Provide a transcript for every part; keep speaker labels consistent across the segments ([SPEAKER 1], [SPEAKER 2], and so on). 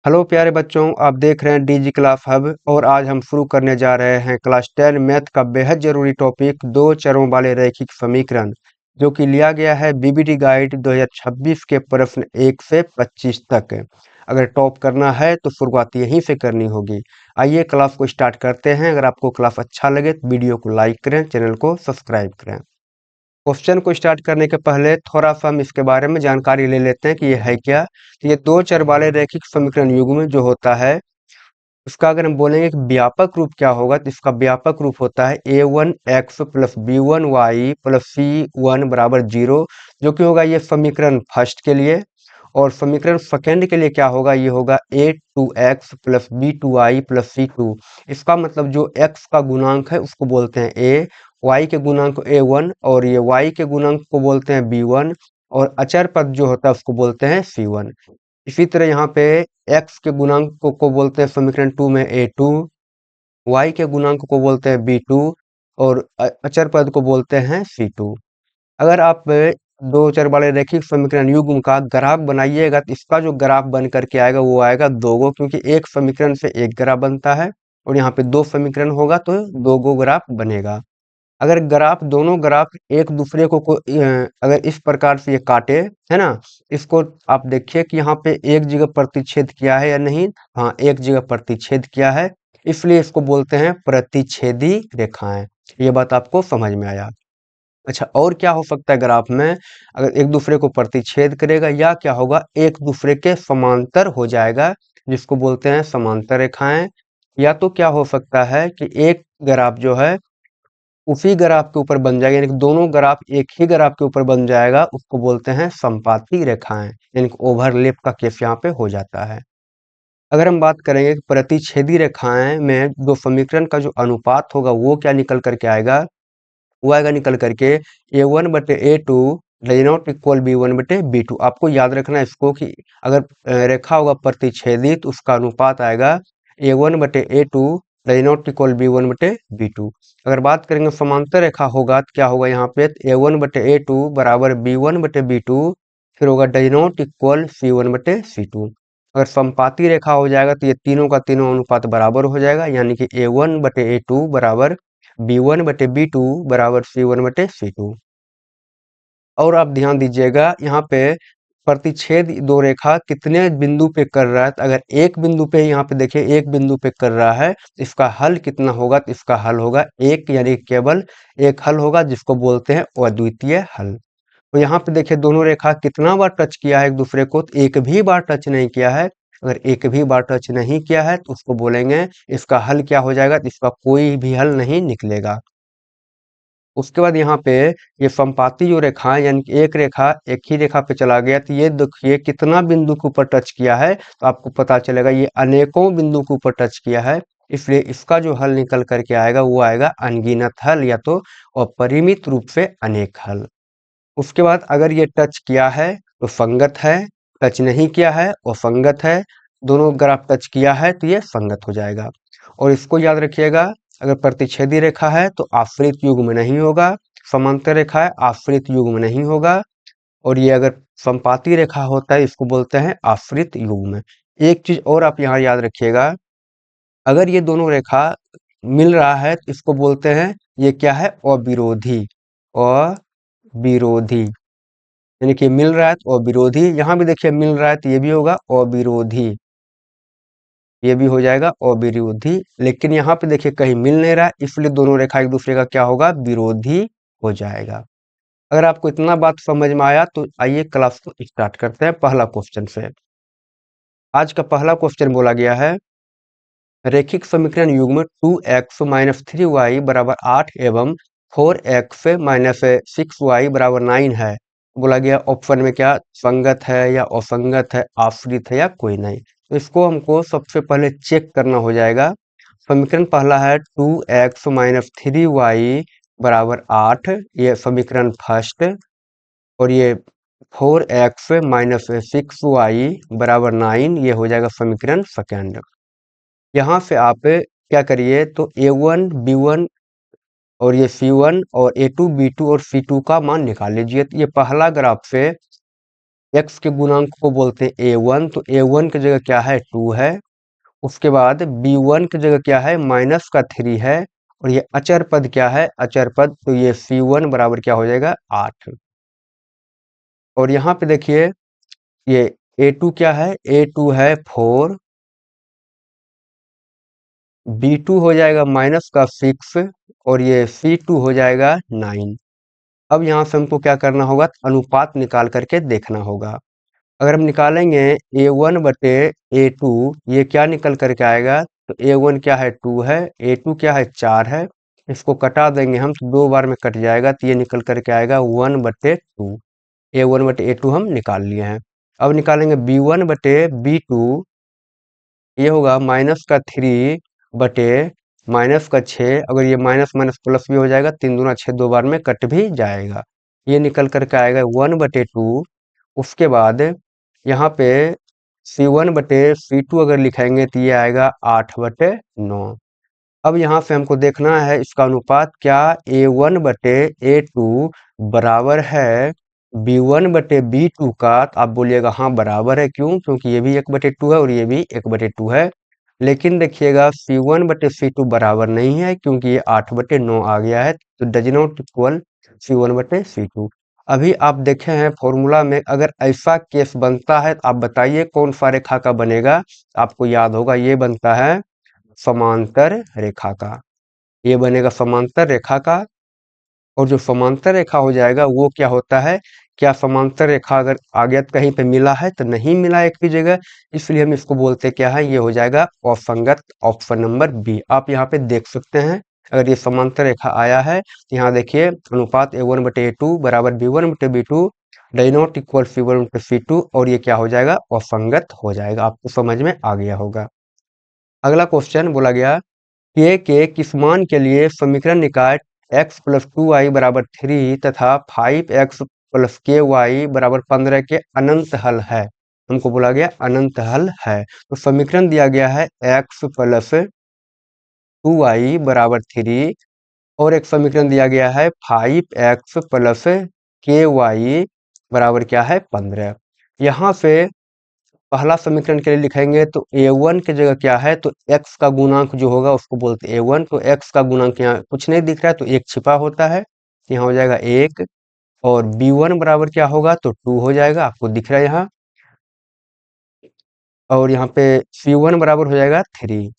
[SPEAKER 1] Hello प्यारे बच्चों, आप देख रहे हैं डीजी क्लास हब और आज हम शुरू करने जा रहे हैं क्लास 10 मैथ का बेहद जरूरी टॉपिक दो चरों वाले रैखिक समीकरण, जो कि लिया गया है बीबीडी गाइड 2026 के प्रश्न 1 से 25 तक। अगर टॉप करना है तो शुरुआत यहीं से करनी होगी। आइए क्लास को स्टार्ट करते हैं। अगर आपको क्लास अच्छा लगे तो वीडियो को लाइक करें, चैनल को सब्सक्राइब करें। क्वेश्चन को स्टार्ट करने के पहले थोड़ा सा हम इसके बारे में जानकारी ले लेते हैं कि ये है क्या। तो ये दो चर वाले रैखिक समीकरण युग्म जो होता है, उसका अगर हम बोलेंगे कि व्यापक रूप क्या होगा, तो इसका व्यापक रूप होता है a1x plus b1y plus c1 बराबर 0, जो कि होगा ये समीकरण फर्स्ट के लिए। और समीकरण सेकेंड के लिए क्या होगा, ये होगा a2x plus b2y plus c2। इसका मतलब जो x का गुणांक है उसको बोलते हैं a, y के गुणांक को a1 और ये y के गुणांक को बोलते हैं b1, और अचर पद जो होता है उसको बोलते हैं c1। इसी तरह यहाँ पे x के गुणांक को बोलते हैं समीकरण 2 में a2, y के गुणांक को बोलते हैं b2 और अचर पद को बोलते हैं c2। अगर आप दो चर वाले रैखिक समीकरण युग्म का ग्राफ बनाइएगा तो इसका जो ग्राफ बन करके आएगा वो आएगा दोगो, क्योंकि एक समीकरण से एक ग्राफ बनता है और यहाँ पे दो समीकरण होगा तो दोगो ग्राफ बनेगा। अगर ग्राफ दोनों ग्राफ एक दूसरे अगर इस प्रकार से ये काटे, है ना, इसको आप देखिए कि यहाँ पे एक जगह प्रतिच्छेद किया है या नहीं। हाँ, एक जगह प्रतिच्छेद किया है, इसलिए इसको बोलते हैं प्रतिच्छेदी रेखाएं। ये बात आपको समझ में आया। अच्छा, और क्या हो सकता है ग्राफ में, अगर एक दूसरे को प्रतिच्छेद करेगा या क्या होगा, एक दूसरे के समांतर हो जाएगा, जिसको बोलते हैं समांतर रेखाएं। या तो क्या हो सकता है कि एक ग्राफ जो है उसी ग्राफ के ऊपर बन जाएगा, यानी कि दोनों ग्राफ एक ही ग्राफ के ऊपर बन जाएगा, उसको बोलते हैं संपाती रेखाएं, यानी कि ओवरलैप का केस यहाँ पे हो जाता है। अगर हम बात करेंगे कि प्रतिच्छेदी रेखाएं में जो समीकरण का जो अनुपात होगा वो क्या निकल करके आएगा, वो आएगा निकल करके a1/a2 does not equal b1/b2। आपको याद रखना है इसको कि अगर रेखा होगा प्रतिच्छेदी तो उसका अनुपात आएगा a1/a2 does not equal b1/b2। अगर बात करेंगे समांतर रेखा होगा तो क्या होगा, यहाँ पे a1/a2 बराबर b1/b2, फिर होगा डज नॉट इक्वल c1/c2। अगर समपाती रेखा हो जाएगा तो ये तीनों का तीनों अनुपात बराबर हो जाएगा, यानी कि a1/a2 बराबर b1/b2 बराबर c1/c2। और आप ध्यान दीजिएगा यहाँ पे प्रतिच्छेद दो रेखा कितने बिंदु पे कर रहा है। तो अगर एक बिंदु पे, यहाँ पे देखिए एक बिंदु पे कर रहा है, तो इसका हल कितना होगा, तो इसका हल होगा एक, यानी केवल एक हल होगा, जिसको बोलते हैं अद्वितीय हल। तो यहाँ पे देखिए दोनों रेखा कितना बार टच किया है एक दूसरे को, तो एक भी बार टच नहीं किया है। अगर एक भी बार टच नहीं किया है तो उसको बोलेंगे इसका हल क्या हो जाएगा, तो इसका कोई भी हल नहीं निकलेगा। उसके बाद यहाँ पे ये समपाती जो रेखा है, यानी कि एक रेखा एक ही रेखा पे चला गया, तो ये देखिए कितना बिंदु के ऊपर टच किया है, तो आपको पता चलेगा ये अनेकों बिंदु के ऊपर टच किया है। इसलिए इसका जो हल निकल करके आएगा वो आएगा अनगिनत हल, या तो अपरिमित रूप से अनेक हल। उसके बाद अगर ये टच किया है तो संगत है, टच नहीं किया है और संगत है, दोनों ग्राफ टच किया है तो ये संगत हो जाएगा। और इसको याद रखिएगा, अगर प्रतिच्छेदी रेखा है तो आश्रित युग्म नहीं होगा, समांतर रेखा है आश्रित युग्म नहीं होगा, और ये अगर समपाती रेखा होता है इसको बोलते हैं आश्रित युग्म। एक चीज और आप यहाँ याद रखिएगा, अगर ये दोनों रेखा मिल रहा है तो इसको बोलते हैं, ये क्या है, अविरोधी। अविरोधी, यानी कि मिल रहा है तो अविरोधी। यहाँ भी देखिए मिल रहा है तो ये भी होगा अविरोधी, ये भी हो जाएगा अविरोधी। लेकिन यहाँ पे देखिए कहीं मिल नहीं रहा है, इसलिए दोनों रेखा एक दूसरे का क्या होगा, विरोधी हो जाएगा। अगर आपको इतना बात समझ में आया तो आइए क्लास को स्टार्ट करते हैं पहला क्वेश्चन से। आज का पहला क्वेश्चन बोला गया है, रैखिक समीकरण युग्म 2x माइनस 3y बराबर 8 एवं 4x माइनस 6y बराबर 9 है। बोला गया ऑप्शन में क्या संगत है या असंगत है, आश्रित है या कोई नहीं। तो इसको हमको सबसे पहले चेक करना हो जाएगा। समीकरण पहला है 2x माइनस 3y बराबर 8, ये समीकरण फर्स्ट। और ये 4x माइनस 6y बराबर 9, ये हो जाएगा समीकरण सेकेंड। यहाँ से आप क्या करिए, तो a1 b1 और ये c1 और a2 b2 और c2 का मान निकाल लीजिए। तो ये पहला ग्राफ से x के गुणांक को बोलते हैं a1, तो a1 की जगह क्या है 2 है। उसके बाद b1 की जगह क्या है माइनस का 3 है, और ये अचर पद क्या है अचर पद, तो ये c1 बराबर क्या हो जाएगा 8। और यहाँ पे देखिए ये a2 क्या है, a2 है 4, b2 हो जाएगा माइनस का 6, और ये c2 हो जाएगा 9। अब यहाँ से हमको क्या करना होगा, अनुपात निकाल करके देखना होगा। अगर हम निकालेंगे a1 बटे a2, ये क्या निकल करके आएगा, तो a1 क्या है 2 है, a2 क्या है 4 है, इसको कटा देंगे हम तो 2 बार में कट जाएगा, तो ये निकल करके आएगा 1 बटे 2। a1 बटे a2 हम निकाल लिए हैं। अब निकालेंगे b1 बटे b2, ये होगा माइनस का 3 बटे माइनस का 6, अगर ये माइनस माइनस प्लस भी हो जाएगा, 3 दूना 6, 2 बार में कट भी जाएगा, ये निकल करके आएगा 1 बटे 2। उसके बाद यहाँ पे C1 बटे C2 अगर लिखेंगे तो ये आएगा 8 बटे 9। अब यहाँ से हमको देखना है इसका अनुपात, क्या A1 बटे A2 बराबर है B1 बटे B2 का, तो आप बोलिएगा हाँ बराबर है, क्यों, क्योंकि ये भी 1 बटे 2 है और ये भी 1 बटे 2 है। लेकिन देखिएगा C1 बटे C2 बराबर नहीं है, क्योंकि ये 8 बटे 9 आ गया है, तो डज नॉट इक्वल C1 बटे C2। अभी आप देखे हैं फॉर्मूला में, अगर ऐसा केस बनता है तो आप बताइए कौन सा रेखा का बनेगा। आपको याद होगा ये बनता है समांतर रेखा का, ये बनेगा समांतर रेखा का। और जो समांतर रेखा हो जाएगा वो क्या होता है, क्या समांतर रेखा अगर आगे कहीं पे मिला है तो नहीं मिला एक भी जगह, इसलिए हम इसको बोलते क्या है, ये हो जाएगा असंगत, ऑप्शन नंबर बी। आप यहाँ पे देख सकते हैं अगर ये समांतर रेखा आया है तो यहाँ देखिए अनुपात a1 बटे a2 बराबर b1 बटे b2 does not equal c1 बटे c2, और ये क्या हो जाएगा असंगत हो जाएगा। आपको समझ में आ गया होगा। अगला क्वेश्चन बोला गया के किस मान के लिए समीकरण निकाय x प्लस 2y बराबर 3 तथा 5x प्लस के वाई बराबर 15 के अनंत हल है। हमको बोला गया अनंत हल है, तो समीकरण दिया गया है x प्लस 2y बराबर 3, और एक समीकरण दिया गया है 5x प्लस के वाई बराबर क्या है 15। यहाँ से पहला समीकरण के लिए लिखेंगे तो a1 की जगह क्या है, तो x का गुणांक जो होगा उसको बोलते हैं a1, तो x का गुणांक यहाँ कुछ नहीं दिख रहा है तो एक छिपा होता है, यहाँ हो जाएगा 1, और b1 बराबर क्या होगा तो 2 हो जाएगा, आपको दिख रहा है यहाँ, और यहाँ पे c1 बराबर हो जाएगा 3।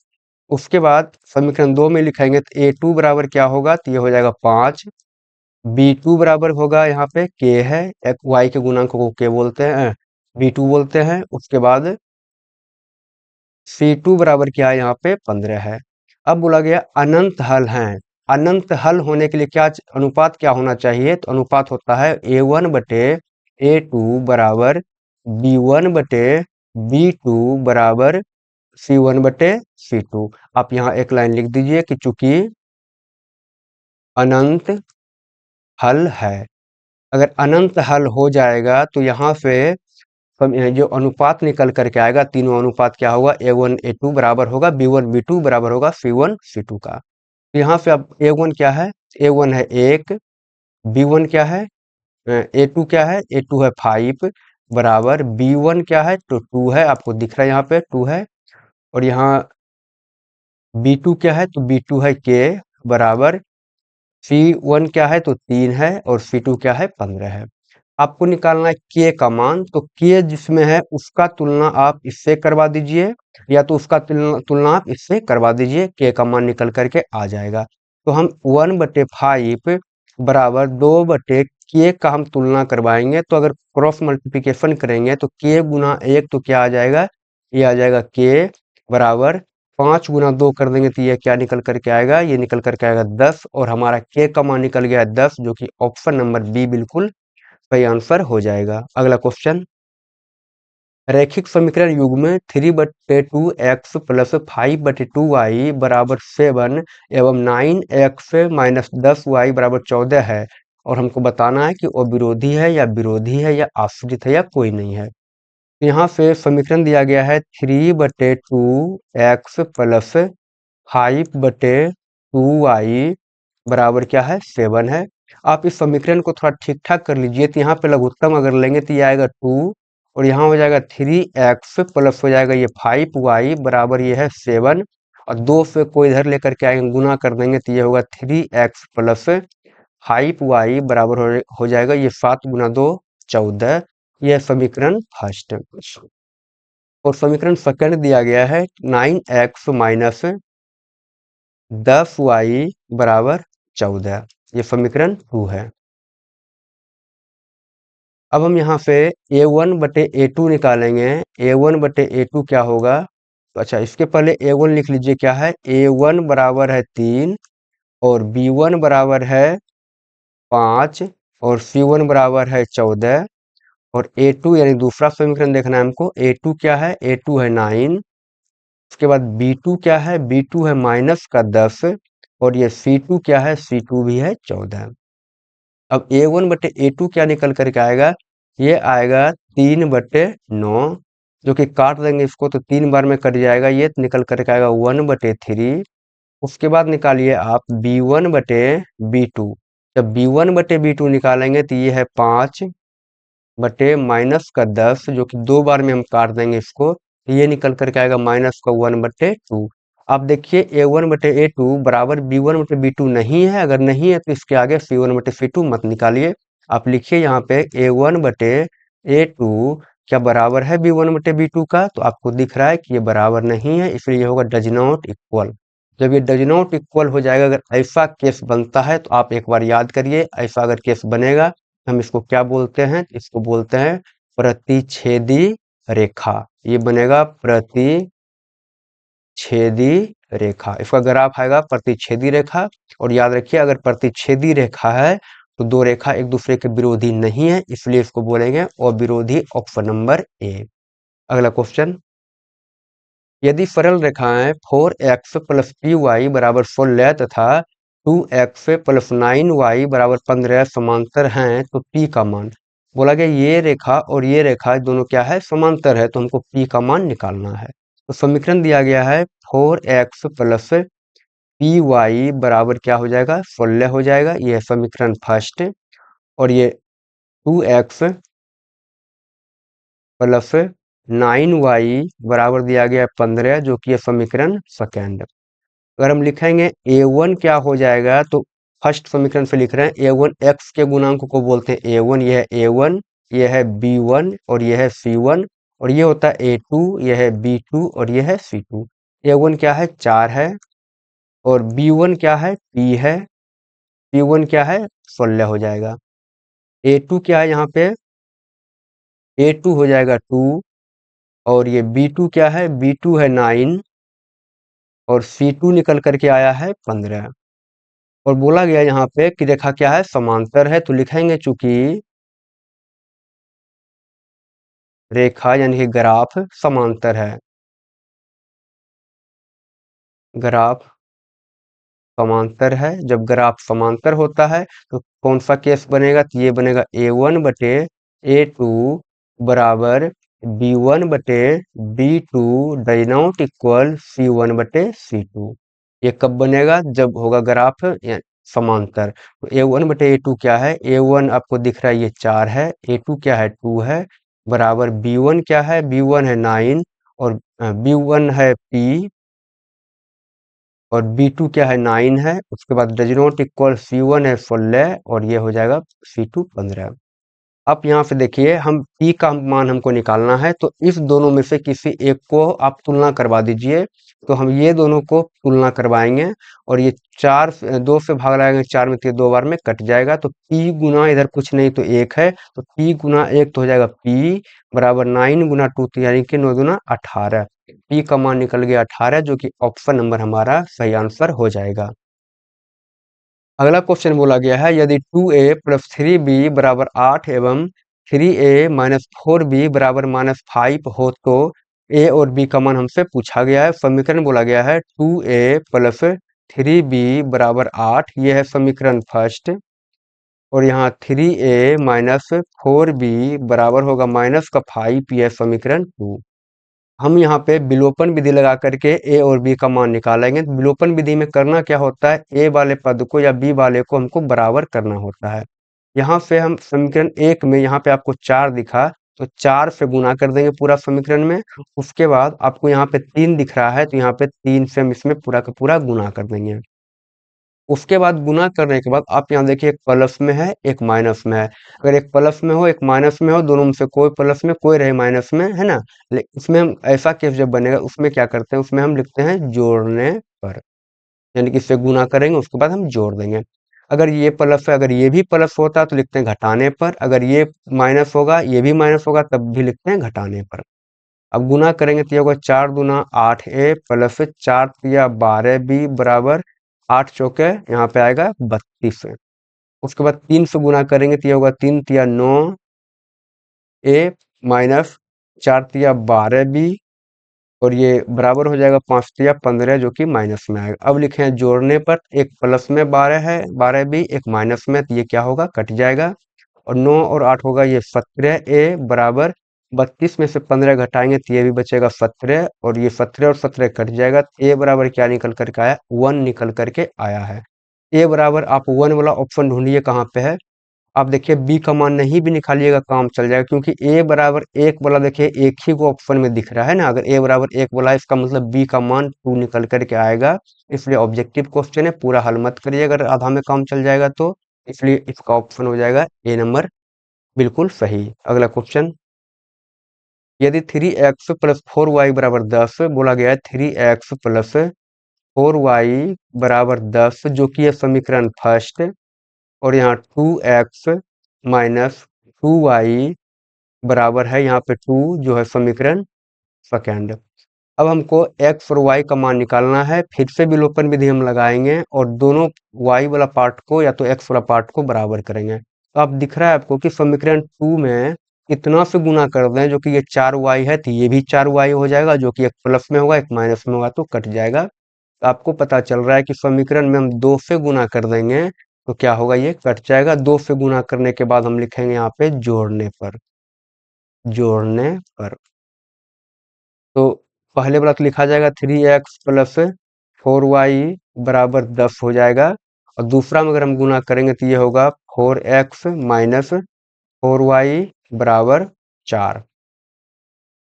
[SPEAKER 1] उसके बाद समीकरण 2 में लिखेंगे तो a2 बराबर क्या होगा, तो ये हो जाएगा 5, b2 बराबर होगा यहाँ पे k है, y के गुणांक को k बोलते हैं, b2 बोलते हैं। उसके बाद C2 बराबर क्या है यहाँ पे 15 है। अब बोला गया अनंत हल है, अनंत हल होने के लिए क्या अनुपात क्या होना चाहिए, तो अनुपात होता है a1 बटे a2 बराबर b1 बटे b2 बराबर c1 बटे c2। आप यहाँ एक लाइन लिख दीजिए कि चूंकि अनंत हल है, अगर अनंत हल हो जाएगा तो यहाँ से जो अनुपात निकल करके आएगा, तीनों अनुपात क्या होगा a1 a2 बराबर होगा b1 b2 बराबर होगा c1 c2 का। तो यहाँ से अब a1 क्या है, a1 है 1, b1 क्या है a2 क्या है a2 है 5 बराबर b1 क्या है तो 2 है, आपको दिख रहा है यहाँ पे 2 है, और यहाँ b2 क्या है तो b2 है k बराबर c1 क्या है तो 3 है, और c2 क्या है 15 है। आपको निकालना है k का मान, तो k जिसमें है उसका तुलना आप इससे करवा दीजिए, या तो उसका तुलना आप इससे करवा दीजिए, k का मान निकल करके आ जाएगा। तो हम 1/5 बराबर 2 k का हम तुलना करवाएंगे, तो अगर क्रॉस मल्टीप्लिकेशन करेंगे तो k गुना 1 तो क्या आ जाएगा, ये आ जाएगा k बराबर 5 गुना 2 कर देंगे तो ये क्या निकल करके आएगा, ये निकल करके आएगा 10, और हमारा k का मान निकल गया 10, जो कि ऑप्शन नंबर बी बिल्कुल सही आंसर हो जाएगा। अगला क्वेश्चन, रैखिक समीकरण युग्म 3/2x प्लस 5/2y बराबर 7 एवं 9x माइनस 10y बराबर 14 है, और हमको बताना है कि वो विरोधी है या विरोधी है या आश्रित है या कोई नहीं है। यहाँ से समीकरण दिया गया है 3/2x प्लस 5/2y बराबर क्या है 7 है। आप इस समीकरण को थोड़ा ठीक ठाक कर लीजिए, तो यहाँ पे लघुत्तम अगर लेंगे तो ये आएगा 2, और यहाँ हो जाएगा 3x प्लस हो जाएगा ये 5y बराबर ये है 7, और 2 से कोई इधर लेकर के आएंगे, गुना कर देंगे तो ये होगा 3x प्लस 5y बराबर हो जाएगा ये 7 गुना 2 14। यह समीकरण फर्स्ट। और समीकरण सेकंड दिया गया है 9x माइनस 10y बराबर 14। ये समीकरण 2 है। अब हम यहाँ से a1/a2 निकालेंगे। a1/a2 क्या होगा? तो अच्छा, इसके पहले a1 लिख लीजिए। क्या है? a1 बराबर है 3 और b1 बराबर है 5 और c1 बराबर है 14 और a2 यानी दूसरा समीकरण देखना है हमको। a2 क्या है? a2 है 9। उसके बाद b2 क्या है? b2 है माइनस का 10 और ये c2 क्या है? c2 भी है 14। अब a1/a2 क्या निकल करके आएगा? ये आएगा 3/9, जो कि काट देंगे इसको तो 3 बार में कट जाएगा। ये निकल करके आएगा 1/3। उसके बाद निकालिए आप b1/b2। जब b1/b2 निकालेंगे तो ये है 5 बटे माइनस का 10, जो कि 2 बार में हम काट देंगे इसको, तो ये निकल करके आएगा माइनस का 1/2। आप देखिए a1/a2 बराबर b1/b2 नहीं है। अगर नहीं है तो इसके आगे c1/c2 मत निकालिए। आप लिखिए यहाँ पे a1/a2 क्या बराबर है b1/b2 का? तो आपको दिख रहा है कि ये बराबर नहीं है, इसलिए ये होगा डज नॉट इक्वल। जब ये डज नॉट इक्वल हो जाएगा, अगर ऐसा केस बनता है तो आप एक बार याद करिए। ऐसा अगर केस बनेगा, हम इसको क्या बोलते हैं? इसको बोलते हैं प्रतिच्छेदी रेखा। ये बनेगा प्रतिच्छेदी रेखा। इसका ग्राफ आएगा प्रतिच्छेदी रेखा। और याद रखिए, अगर प्रतिच्छेदी रेखा है तो दो रेखा एक दूसरे के विरोधी नहीं है, इसलिए इसको बोलेंगे अविरोधी। Option number A. अगला क्वेश्चन, यदि सरल रेखाएं 4x प्लस पी वाई बराबर 16 तथा 2x प्लस 9y बराबर 15 समांतर हैं तो p का मान। बोला गया ये रेखा और ये रेखा दोनों क्या है? समांतर है, तो हमको p का मान निकालना है। तो समीकरण दिया गया है 4x प्लस पी वाई बराबर क्या हो जाएगा? 16 हो जाएगा। ये है समीकरण फर्स्ट। और ये 2x प्लस 9y बराबर दिया गया 15, जो कि है समीकरण सेकेंड। अगर हम लिखेंगे a1 क्या हो जाएगा, तो फर्स्ट समीकरण से लिख रहे हैं a1 x के गुणांक को बोलते हैं a1। यह है a1, यह है b1 और यह है c1, और ये होता है a2, यह है b2 और यह है c2। a1 क्या है? 4 है और b1 क्या है? p है। p1 क्या है? 16 हो जाएगा। a2 क्या है यहाँ पे? a2 हो जाएगा 2 और ये b2 क्या है? b2 है 9 और c2 निकल करके आया है 15। और बोला गया यहाँ पे कि रेखा क्या है? समांतर है, तो लिखेंगे चूंकि रेखा यानी कि ग्राफ समांतर है। ग्राफ समांतर है। जब ग्राफ समांतर होता है तो कौन सा केस बनेगा? तो ये बनेगा a1/a2 बराबर b1/b2 does not equal c1/c2। ये कब बनेगा? जब होगा ग्राफ समांतर। तो a1/a2 क्या है? a1 आपको दिख रहा है ये 4 है, a2 क्या है? 2 है, बराबर b1 क्या है? b1 है 9 और b1 है p और b2 क्या है? 9 है। उसके बाद डज नॉट इक्वल c1 है 16 और ये हो जाएगा c2 15। आप यहाँ से देखिए, हम p का मान हमको निकालना है, तो इस दोनों में से किसी एक को आप तुलना करवा दीजिए। तो हम ये दोनों को तुलना करवाएंगे और ये 2 से भाग लगाएंगे 4 में, तो ये 2 बार में कट जाएगा। तो p गुना इधर कुछ नहीं तो 1 है, तो p गुना 1 तो हो जाएगा p बराबर 9 गुना 2, तो यानी कि 9 दूना 18। p का मान निकल गया 18, जो कि ऑप्शन नंबर हमारा सही आंसर हो जाएगा। अगला क्वेश्चन बोला गया है, यदि 2a प्लस 3b बराबर 8 एवं 3a माइनस 4b बराबर -5 हो तो a और b का मान हमसे पूछा गया है। समीकरण बोला गया है 2a प्लस 3b बराबर 8, ये है समीकरण फर्स्ट। और यहाँ 3a माइनस 4b बराबर होगा माइनस का 5, ये है समीकरण 2। हम यहाँ पे विलोपन विधि लगा करके a और b का मान निकालेंगे। तो विलोपन विधि में करना क्या होता है? a वाले पद को या b वाले को हमको बराबर करना होता है। यहाँ से हम समीकरण 1 में यहाँ पे आपको 4 दिखा, तो 4 से गुना कर देंगे पूरा समीकरण में। उसके बाद आपको यहाँ पे 3 दिख रहा है, तो यहाँ पे 3 से हम इसमें पूरा का पूरा गुना कर देंगे। उसके बाद गुना करने के बाद आप यहाँ देखिए, एक प्लस में है, एक माइनस में है। अगर एक प्लस में हो, एक माइनस में हो, दोनों में से कोई प्लस में, कोई रहे माइनस में, है ना। इसमें हम ऐसा केस जब बनेगा, उसमें क्या करते हैं, उसमें हम लिखते हैं जोड़ने पर, यानी कि इससे गुना करेंगे, उसके बाद हम जोड़ देंगे। अगर ये प्लस है, अगर ये भी प्लस होता तो लिखते हैं घटाने पर, अगर ये माइनस होगा, ये भी माइनस होगा, तब भी लिखते हैं घटाने पर। अब गुना करेंगे तो ये होगा 4 दूना 8a प्लस 4 तिया 12b बराबर 8 चौके यहाँ पे आएगा 32। उसके बाद 3 से गुना करेंगे तो ये होगा 3 तिया 9a माइनस 4 तिया 12b, और ये बराबर हो जाएगा 5 तिया 15 जो कि माइनस में आएगा। अब लिखे हैं जोड़ने पर, एक प्लस में 12 है 12b, एक माइनस में, तो ये क्या होगा, कट जाएगा। और 9 और 8 होगा ये 17a बराबर 32 में से 15 घटाएंगे तो ये भी बचेगा 17, और ये 17 और 17 कट जाएगा, तो ए बराबर क्या निकल करके आया, 1 निकल करके आया है। ए बराबर आप 1 वाला ऑप्शन ढूंढिए कहाँ पे है। आप देखिए बी का मान नहीं भी निकालिएगा काम चल जाएगा, क्योंकि ए बराबर 1 वाला देखिए एक ही को ऑप्शन में दिख रहा है ना। अगर ए बराबर 1 वाला है, इसका मतलब बी का मान 2 निकल करके आएगा। इसलिए ऑब्जेक्टिव क्वेश्चन है, पूरा हल मत करिए अगर आधा में काम चल जाएगा तो। इसलिए इसका ऑप्शन हो जाएगा ए नंबर बिल्कुल सही। अगला क्वेश्चन, यदि 3x प्लस 4y बराबर 10 बोला गया है, 3x प्लस 4y बराबर 10 जो कि है समीकरण फर्स्ट, और यहाँ 2x माइनस 2y बराबर है यहाँ पे 2 जो है समीकरण सेकेंड। अब हमको x और y का मान निकालना है। फिर से विलोपन विधि हम लगाएंगे और दोनों y वाला पार्ट को या तो x वाला पार्ट को बराबर करेंगे। तो अब दिख रहा है आपको कि समीकरण 2 में इतना से गुना कर दें, जो कि ये 4y है, तो ये भी 4y हो जाएगा, जो कि एक प्लस में होगा एक माइनस में होगा, तो कट जाएगा। तो आपको पता चल रहा है कि समीकरण में हम 2 से गुना कर देंगे तो क्या होगा, ये कट जाएगा। 2 से गुना करने के बाद हम लिखेंगे यहाँ पे जोड़ने पर, जोड़ने पर। तो पहले वाला तो लिखा जाएगा 3x प्लस 4y बराबर 10 हो जाएगा, और दूसरा में अगर हम गुना करेंगे तो ये होगा 4x माइनस 4y बराबर 4,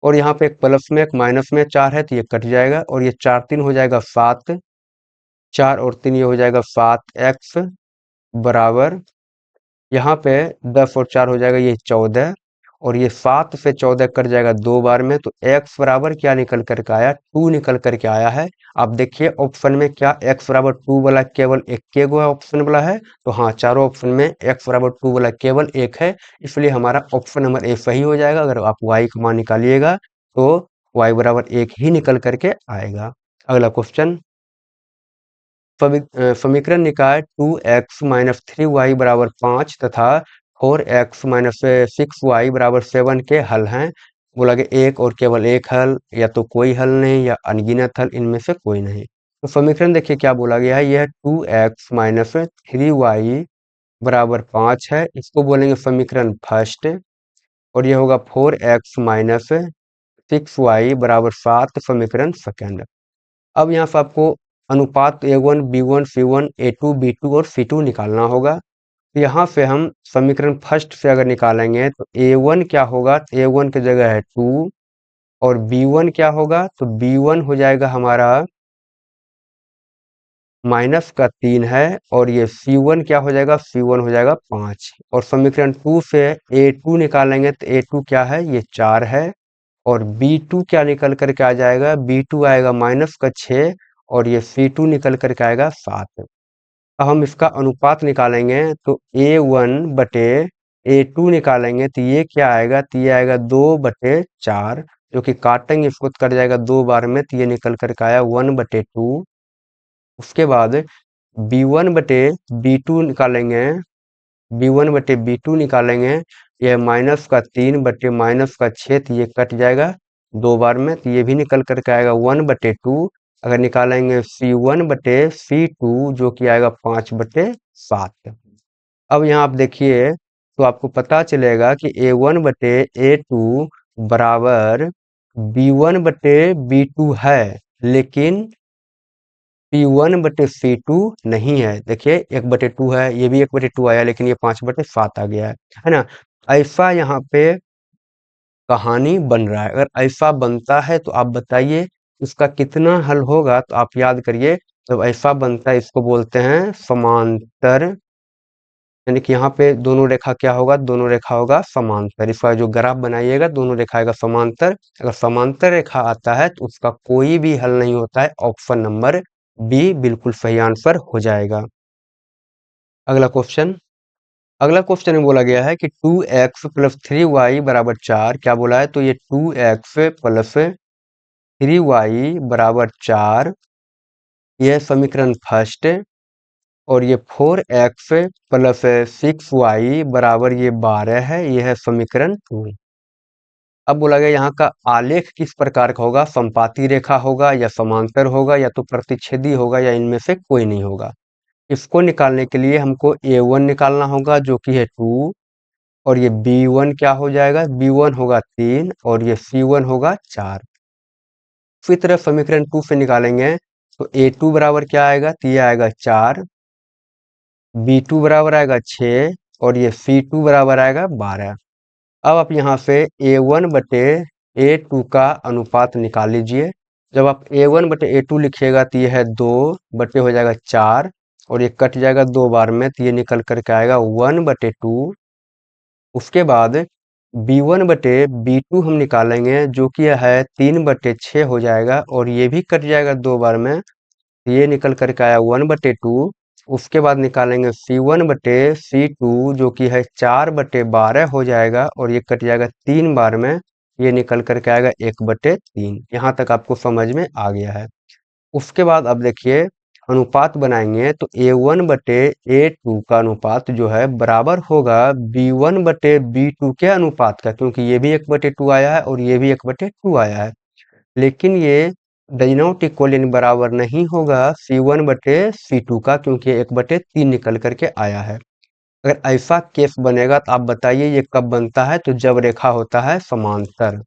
[SPEAKER 1] और यहाँ पे एक प्लस में एक माइनस में 4 है, तो ये कट जाएगा, और ये 4 3 हो जाएगा 7, 4 और 3 ये हो जाएगा 7x बराबर, यहाँ पे 10 और 4 हो जाएगा ये 14, और ये 7 से 14 कट जाएगा 2 बार में, तो x बराबर क्या निकल करके आया, 2 निकल करके आया है। आप देखिए ऑप्शन में क्या x बराबर 2 वाला केवल एक के गो है ऑप्शन वाला है, तो हाँ चारों ऑप्शन में x बराबर 2 वाला केवल एक है, इसलिए हमारा ऑप्शन नंबर ए सही हो जाएगा। अगर आप y का मान निकालिएगा तो y बराबर 1 ही निकल करके आएगा। अगला क्वेश्चन, समीकरण निकाय 2x माइनस 3y बराबर 5 तथा 4x माइनस 6y बराबर 7 के हल हैं। बोला कि एक और केवल एक हल, या तो कोई हल नहीं या अनगिनत हल, इनमें से कोई नहीं। तो समीकरण देखिए क्या बोला गया है, यह 2x माइनस 3y बराबर 5 है, इसको बोलेंगे समीकरण फर्स्ट, और यह होगा 4x माइनस 6y बराबर 7 समीकरण सेकेंड। अब यहाँ से आपको अनुपात A1 B1 C1 A2 B2 और C2 निकालना होगा। तो यहाँ से हम समीकरण फर्स्ट से अगर निकालेंगे तो A1 क्या होगा, A1 की जगह है 2, और B1 क्या होगा, तो B1 हो जाएगा हमारा माइनस का 3 है, और ये C1 क्या हो जाएगा, C1 हो जाएगा 5, और समीकरण 2 से A2 निकालेंगे तो A2 क्या है, ये 4 है, और B2 क्या निकल करके आ जाएगा, B2 आएगा माइनस का 6, और ये C2 निकल करके आएगा 7। अब हम इसका अनुपात निकालेंगे तो A1 बटे A2 निकालेंगे तो ये क्या आएगा, तो ये आएगा 2/4, जो कि काटेंगे इसको तो कट जाएगा 2 बार में, तो ये निकल करके आया 1/2। उसके बाद B1/B2 निकालेंगे, B1/B2 निकालेंगे, यह माइनस का 3 बटे माइनस का 6, तो ये कट जाएगा 2 बार में, तो ये भी निकल करके आएगा 1/2। अगर निकालेंगे C1/C2 जो कि आएगा 5/7। अब यहाँ आप देखिए तो आपको पता चलेगा कि A1/A2 बराबर B1/B2 है, लेकिन P1/C2 नहीं है। देखिए 1/2 है, ये भी 1/2 आया, लेकिन ये 5/7 आ गया है ना। ऐसा यहाँ पे कहानी बन रहा है। अगर ऐसा बनता है तो आप बताइए इसका कितना हल होगा, तो आप याद करिए जब ऐसा बनता है इसको बोलते हैं समांतर, यानी कि यहाँ पे दोनों रेखा क्या होगा, दोनों रेखा होगा समांतर। इसका जो ग्राफ बनाइएगा दोनों रेखा आएगा समांतर। अगर समांतर रेखा आता है तो उसका कोई भी हल नहीं होता है, ऑप्शन नंबर बी बिल्कुल सही आंसर हो जाएगा। अगला क्वेश्चन, अगला क्वेश्चन में बोला गया है कि 2x प्लस 3y बराबर 4, क्या बोला है, तो ये 2x प्लस 3y बराबर 4, यह समीकरण फर्स्ट। और ये 4x प्लस 6y बराबर ये 12 है, यह है समीकरण 2। अब बोला गया यहाँ का आलेख किस प्रकार का होगा, समपाती रेखा होगा या समांतर होगा या तो प्रतिच्छेदी होगा या इनमें से कोई नहीं होगा। इसको निकालने के लिए हमको a1 निकालना होगा जो कि है 2, और ये b1 क्या हो जाएगा, b1 होगा 3 और ये c1 होगा 4। इसी तरह समीकरण 2 से निकालेंगे तो a2 बराबर क्या आएगा, तो ये आएगा 4, b2 बराबर आएगा 6 और ये c2 बराबर आएगा 12। अब आप यहाँ से a1 बटे a2 का अनुपात निकाल लीजिए। जब आप a1 बटे a2 लिखिएगा तो ये है 2 बटे हो जाएगा 4 और ये कट जाएगा 2 बार में, तो ये निकल करके आएगा 1 बटे 2। उसके बाद b1 बटे b2 हम निकालेंगे जो कि है 3 बटे 6 हो जाएगा और ये भी कट जाएगा 2 बार में, ये निकल करके आया 1 बटे 2। उसके बाद निकालेंगे c1 बटे c2 जो कि है 4 बटे 12 हो जाएगा और ये कट जाएगा 3 बार में, ये निकल करके आएगा 1 बटे 3। यहाँ तक आपको समझ में आ गया है। उसके बाद अब देखिए अनुपात बनाएंगे तो a1 बटे a2 का अनुपात जो है बराबर होगा b1 बटे b2 के अनुपात का, क्योंकि ये भी 1 बटे 2 आया है और ये भी 1 बटे 2 आया है। लेकिन ये डज नॉट इक्वल यानी बराबर नहीं होगा c1 बटे c2 का, क्योंकि 1 बटे 3 निकल करके आया है। अगर ऐसा केस बनेगा तो आप बताइए ये कब बनता है, तो जब रेखा होता है समांतर,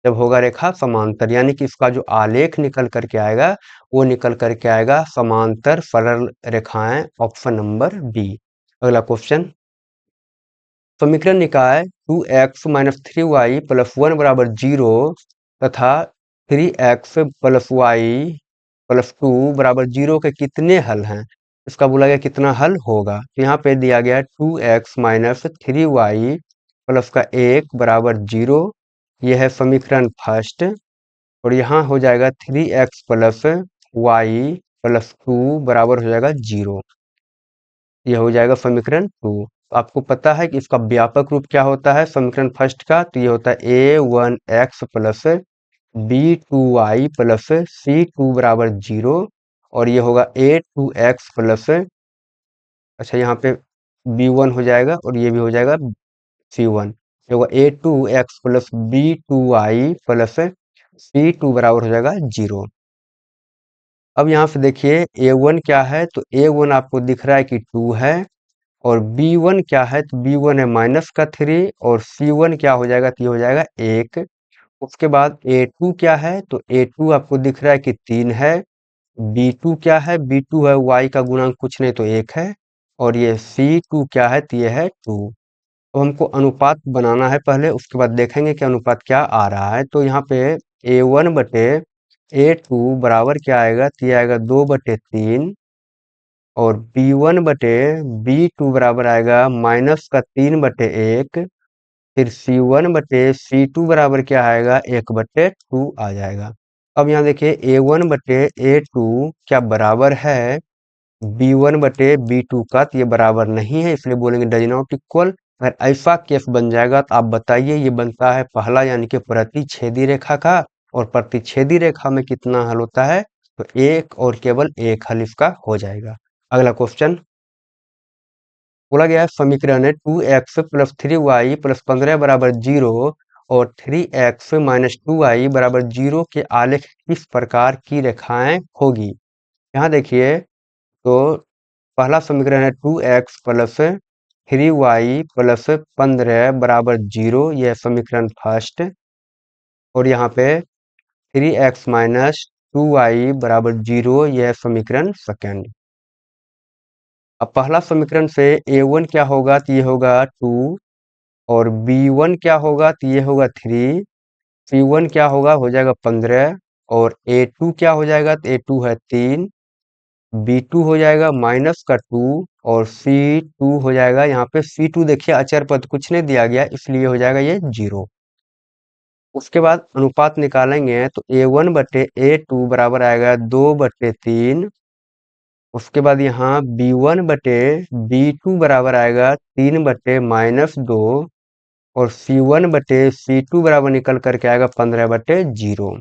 [SPEAKER 1] जब होगा रेखा समांतर, यानी कि इसका जो आलेख निकल करके आएगा वो निकल करके आएगा समांतर सरल रेखाएं, ऑप्शन नंबर बी। अगला क्वेश्चन, समीकरण निकाय 2x माइनस 3y प्लस 1 बराबर 0 तथा 3x प्लस वाई प्लस 2 बराबर 0 के कितने हल हैं। इसका बोला गया कितना हल होगा, तो यहाँ पे दिया गया 2x माइनस 3y प्लस का 1 बराबर 0, यह है समीकरण फर्स्ट। और यहाँ हो जाएगा 3x प्लस वाई प्लस 2 बराबर हो जाएगा 0, यह हो जाएगा समीकरण 2। आपको पता है कि इसका व्यापक रूप क्या होता है समीकरण फर्स्ट का, तो ये होता है a1x plus b2y plus c2 बराबर 0 और ये होगा a2x प्लस, अच्छा यहाँ पे b1 हो जाएगा और ये भी हो जाएगा c1, ये होगा a2x plus b2y plus c2 बराबर हो जाएगा 0। अब यहाँ से देखिए a1 क्या है, तो a1 आपको दिख रहा है कि 2 है और b1 क्या है, तो b1 है माइनस का 3 और c1 क्या हो जाएगा, तो ये हो जाएगा 1। उसके बाद a2 क्या है, तो a2 आपको दिख रहा है कि 3 है, b2 क्या है, b2 है y का गुणांक कुछ नहीं तो 1 है और ये c2 क्या है, तो ये है 2। तो हमको अनुपात बनाना है पहले, उसके बाद देखेंगे कि अनुपात क्या आ रहा है। तो यहाँ पे a1 बटे a2 बराबर क्या आएगा, तो ये आएगा 2 बटे 3 और b1 बटे b2 बराबर आएगा माइनस का 3 बटे 1, फिर c1 बटे c2 बराबर क्या आएगा, 1 बटे 2 आ जाएगा। अब यहाँ देखिए a1 बटे a2 क्या बराबर है b1 बटे b2 का, तो ये बराबर नहीं है, इसलिए बोलेंगे डज नॉट इक्वल। अगर ऐसा केस बन जाएगा तो आप बताइए ये बनता है पहला यानी कि प्रतिच्छेदी रेखा का, और प्रतिच्छेदी रेखा में कितना हल होता है, तो एक और केवल एक हल इसका हो जाएगा। अगला क्वेश्चन बोला गया है समीकरण है 2x प्लस 3y प्लस 15 बराबर 0 और 3x माइनस 2y बराबर 0 के आलेख किस प्रकार की रेखाएं होगी। यहाँ देखिए तो पहला समीकरण है 2x प्लस 3y प्लस 15 बराबर 0, यह समीकरण फर्स्ट। और यहाँ पे 3x माइनस 2y बराबर 0, यह समीकरण सेकेंड। अब पहला समीकरण से a1 क्या होगा, तो ये होगा 2 और B1 क्या होगा, तो ये होगा 3, C1 क्या होगा, हो जाएगा 15, और A2 क्या हो जाएगा, तो A2 है 3, B2 हो जाएगा -2, और C2 हो जाएगा, यहाँ पे C2 देखिए अचर पद कुछ नहीं दिया गया इसलिए हो जाएगा ये 0। उसके बाद अनुपात निकालेंगे तो A1/A2 बराबर आएगा 2/3। उसके बाद यहाँ B1/B2 बराबर आएगा 3/-2, और C1/C2 बराबर निकल करके आएगा 15/0।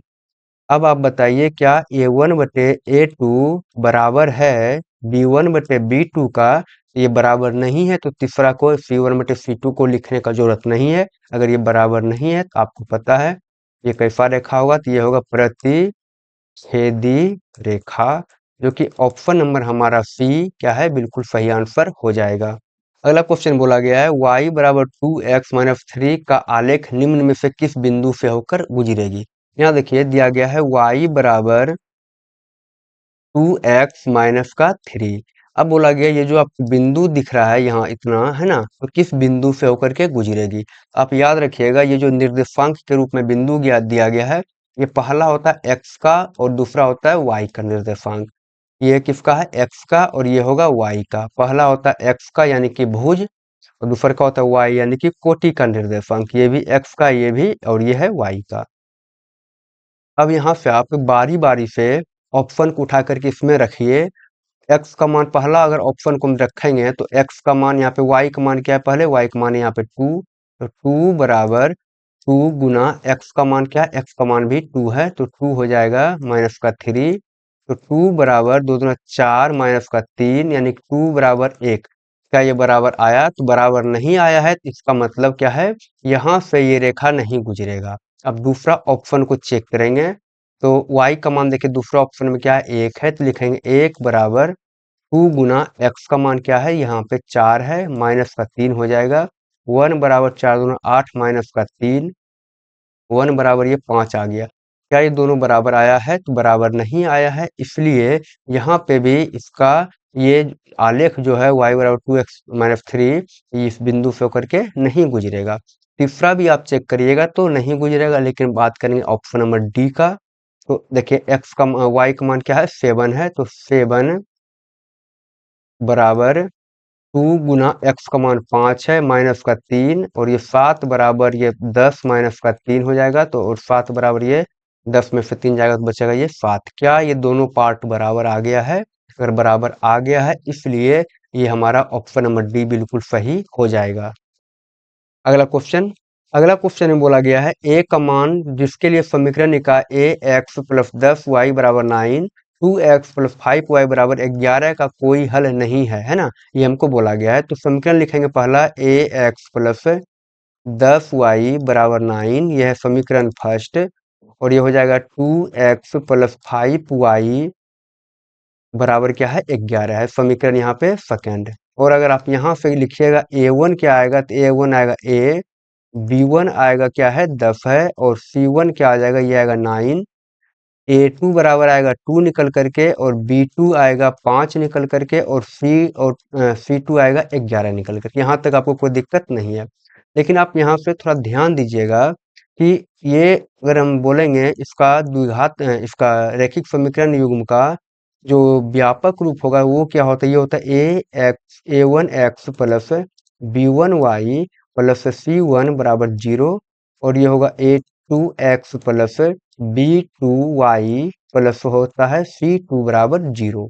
[SPEAKER 1] अब आप बताइए क्या A1/A2 बराबर है B1/B2 का? ये बराबर नहीं है तो तीसरा को C1/C2 को लिखने का जरूरत नहीं है। अगर ये बराबर नहीं है तो आपको पता है ये कैसा रेखा होगा, तो ये होगा प्रतिच्छेदी रेखा, जो कि ऑप्शन नंबर हमारा सी क्या है, बिल्कुल सही आंसर हो जाएगा। अगला क्वेश्चन बोला गया है y बराबर 2x-3 का आलेख निम्न में से किस बिंदु से होकर गुजरेगी। यहाँ देखिए दिया गया है y बराबर 2x-3। अब बोला गया ये जो आपको बिंदु दिख रहा है यहाँ इतना है ना, तो किस बिंदु से होकर के गुजरेगी। आप याद रखिएगा ये जो निर्देशांक के रूप में बिंदु दिया गया है, ये पहला होता है x का और दूसरा होता है y का निर्देशांक। ये किसका है, x का, और ये होगा y का। पहला होता है x का यानी कि भुज, और दूसरा का होता है y यानी कि कोटि का निर्देशांक। ये भी x का, ये भी, और ये है y का। अब यहाँ से आप बारी बारी से ऑप्शन को उठा करके इसमें रखिए। x का मान पहला अगर ऑप्शन को हम रखेंगे तो x का मान यहाँ पे, y का मान क्या है पहले, y का मान यहाँ पे 2, तो 2 बराबर 2 गुना x का मान क्या है, x का मान भी 2 है, तो 2 हो जाएगा -3, तो 2 बराबर 2 दूना 4 -3 यानी कि 2 बराबर 1। क्या ये बराबर आया, तो बराबर नहीं आया है, तो इसका मतलब क्या है, यहाँ से ये रेखा नहीं गुजरेगा। अब दूसरा ऑप्शन को चेक करेंगे तो y का मान देखिए दूसरा ऑप्शन में क्या है, 1 है, तो लिखेंगे 1 बराबर 2 गुना x का मान क्या है, यहाँ पे 4 है, -3 हो जाएगा। 1 बराबर 4 दूना 8 -3, 1 बराबर ये 5 आ गया। क्या ये दोनों बराबर आया है, तो बराबर नहीं आया है, इसलिए यहाँ पे भी इसका ये आलेख जो है y बराबर 2x-3 इस बिंदु से होकर के नहीं गुजरेगा। तीसरा भी आप चेक करिएगा तो नहीं गुजरेगा, लेकिन बात करेंगे ऑप्शन नंबर डी का। तो देखिए y का मान क्या है, 7 है, तो 7 बराबर 2 गुना x का मान 5 है, -3, और ये 7 बराबर ये 10 -3 हो जाएगा, तो और 7 बराबर ये 10 में से 3 जाएगा तो बचेगा ये 7। क्या ये दोनों पार्ट बराबर आ गया है? अगर बराबर आ गया है इसलिए ये हमारा ऑप्शन नंबर डी बिल्कुल सही हो जाएगा। अगला क्वेश्चन में बोला गया है a का मान जिसके लिए समीकरण निकाय ax + 10y बराबर 9, 2x + 5y बराबर 11 का कोई हल नहीं है ना, ये हमको बोला गया है। तो समीकरण लिखेंगे पहला ax + 10y बराबर 9, यह है समीकरण फर्स्ट, और ये हो जाएगा 2x + 5y बराबर क्या है, 11 है, समीकरण यहाँ पे सेकंड। और अगर आप यहाँ से लिखिएगा a1 क्या आएगा, तो a1 आएगा a, b1 आएगा क्या है, 10 है, और c1 क्या आ जाएगा, ये आएगा 9, a2 बराबर आएगा 2 निकल करके, और b2 आएगा 5 निकल करके, और c2 आएगा 11 निकल करके। यहाँ तक आपको कोई दिक्कत नहीं है। लेकिन आप यहाँ पे थोड़ा ध्यान दीजिएगा कि ये अगर हम बोलेंगे इसका द्विघात इसका रैखिक समीकरण युग्म का जो व्यापक रूप होगा वो क्या होता है, ये होता है a1x plus b1y plus c1 बराबर 0, और ये होगा a2x प्लस b2y प्लस होता है c2 बराबर 0,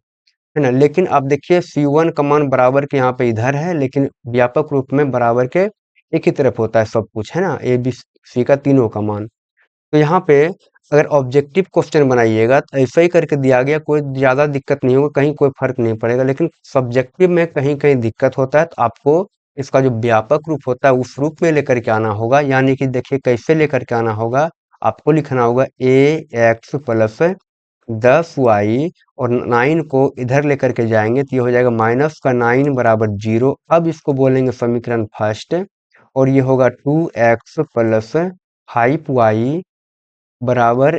[SPEAKER 1] है ना। लेकिन आप देखिए c1 का मान बराबर के यहाँ पे इधर है, लेकिन व्यापक रूप में बराबर के एक ही तरफ होता है सब कुछ, है ना, ए बी सी का तीनों का मान। तो यहाँ पे अगर ऑब्जेक्टिव क्वेश्चन बनाइएगा तो ऐसा ही करके दिया गया, कोई ज़्यादा दिक्कत नहीं होगा, कहीं कोई फर्क नहीं पड़ेगा। लेकिन सब्जेक्टिव में कहीं कहीं दिक्कत होता है, तो आपको इसका जो व्यापक रूप होता है उस रूप में लेकर के आना होगा। यानी कि देखिए कैसे लेकर के आना होगा, आपको लिखना होगा ax प्लस 10y, और 9 को इधर लेकर के जाएंगे तो ये हो जाएगा -9 बराबर 0। अब इसको बोलेंगे समीकरण फर्स्ट, और ये होगा 2x प्लस 5y बराबर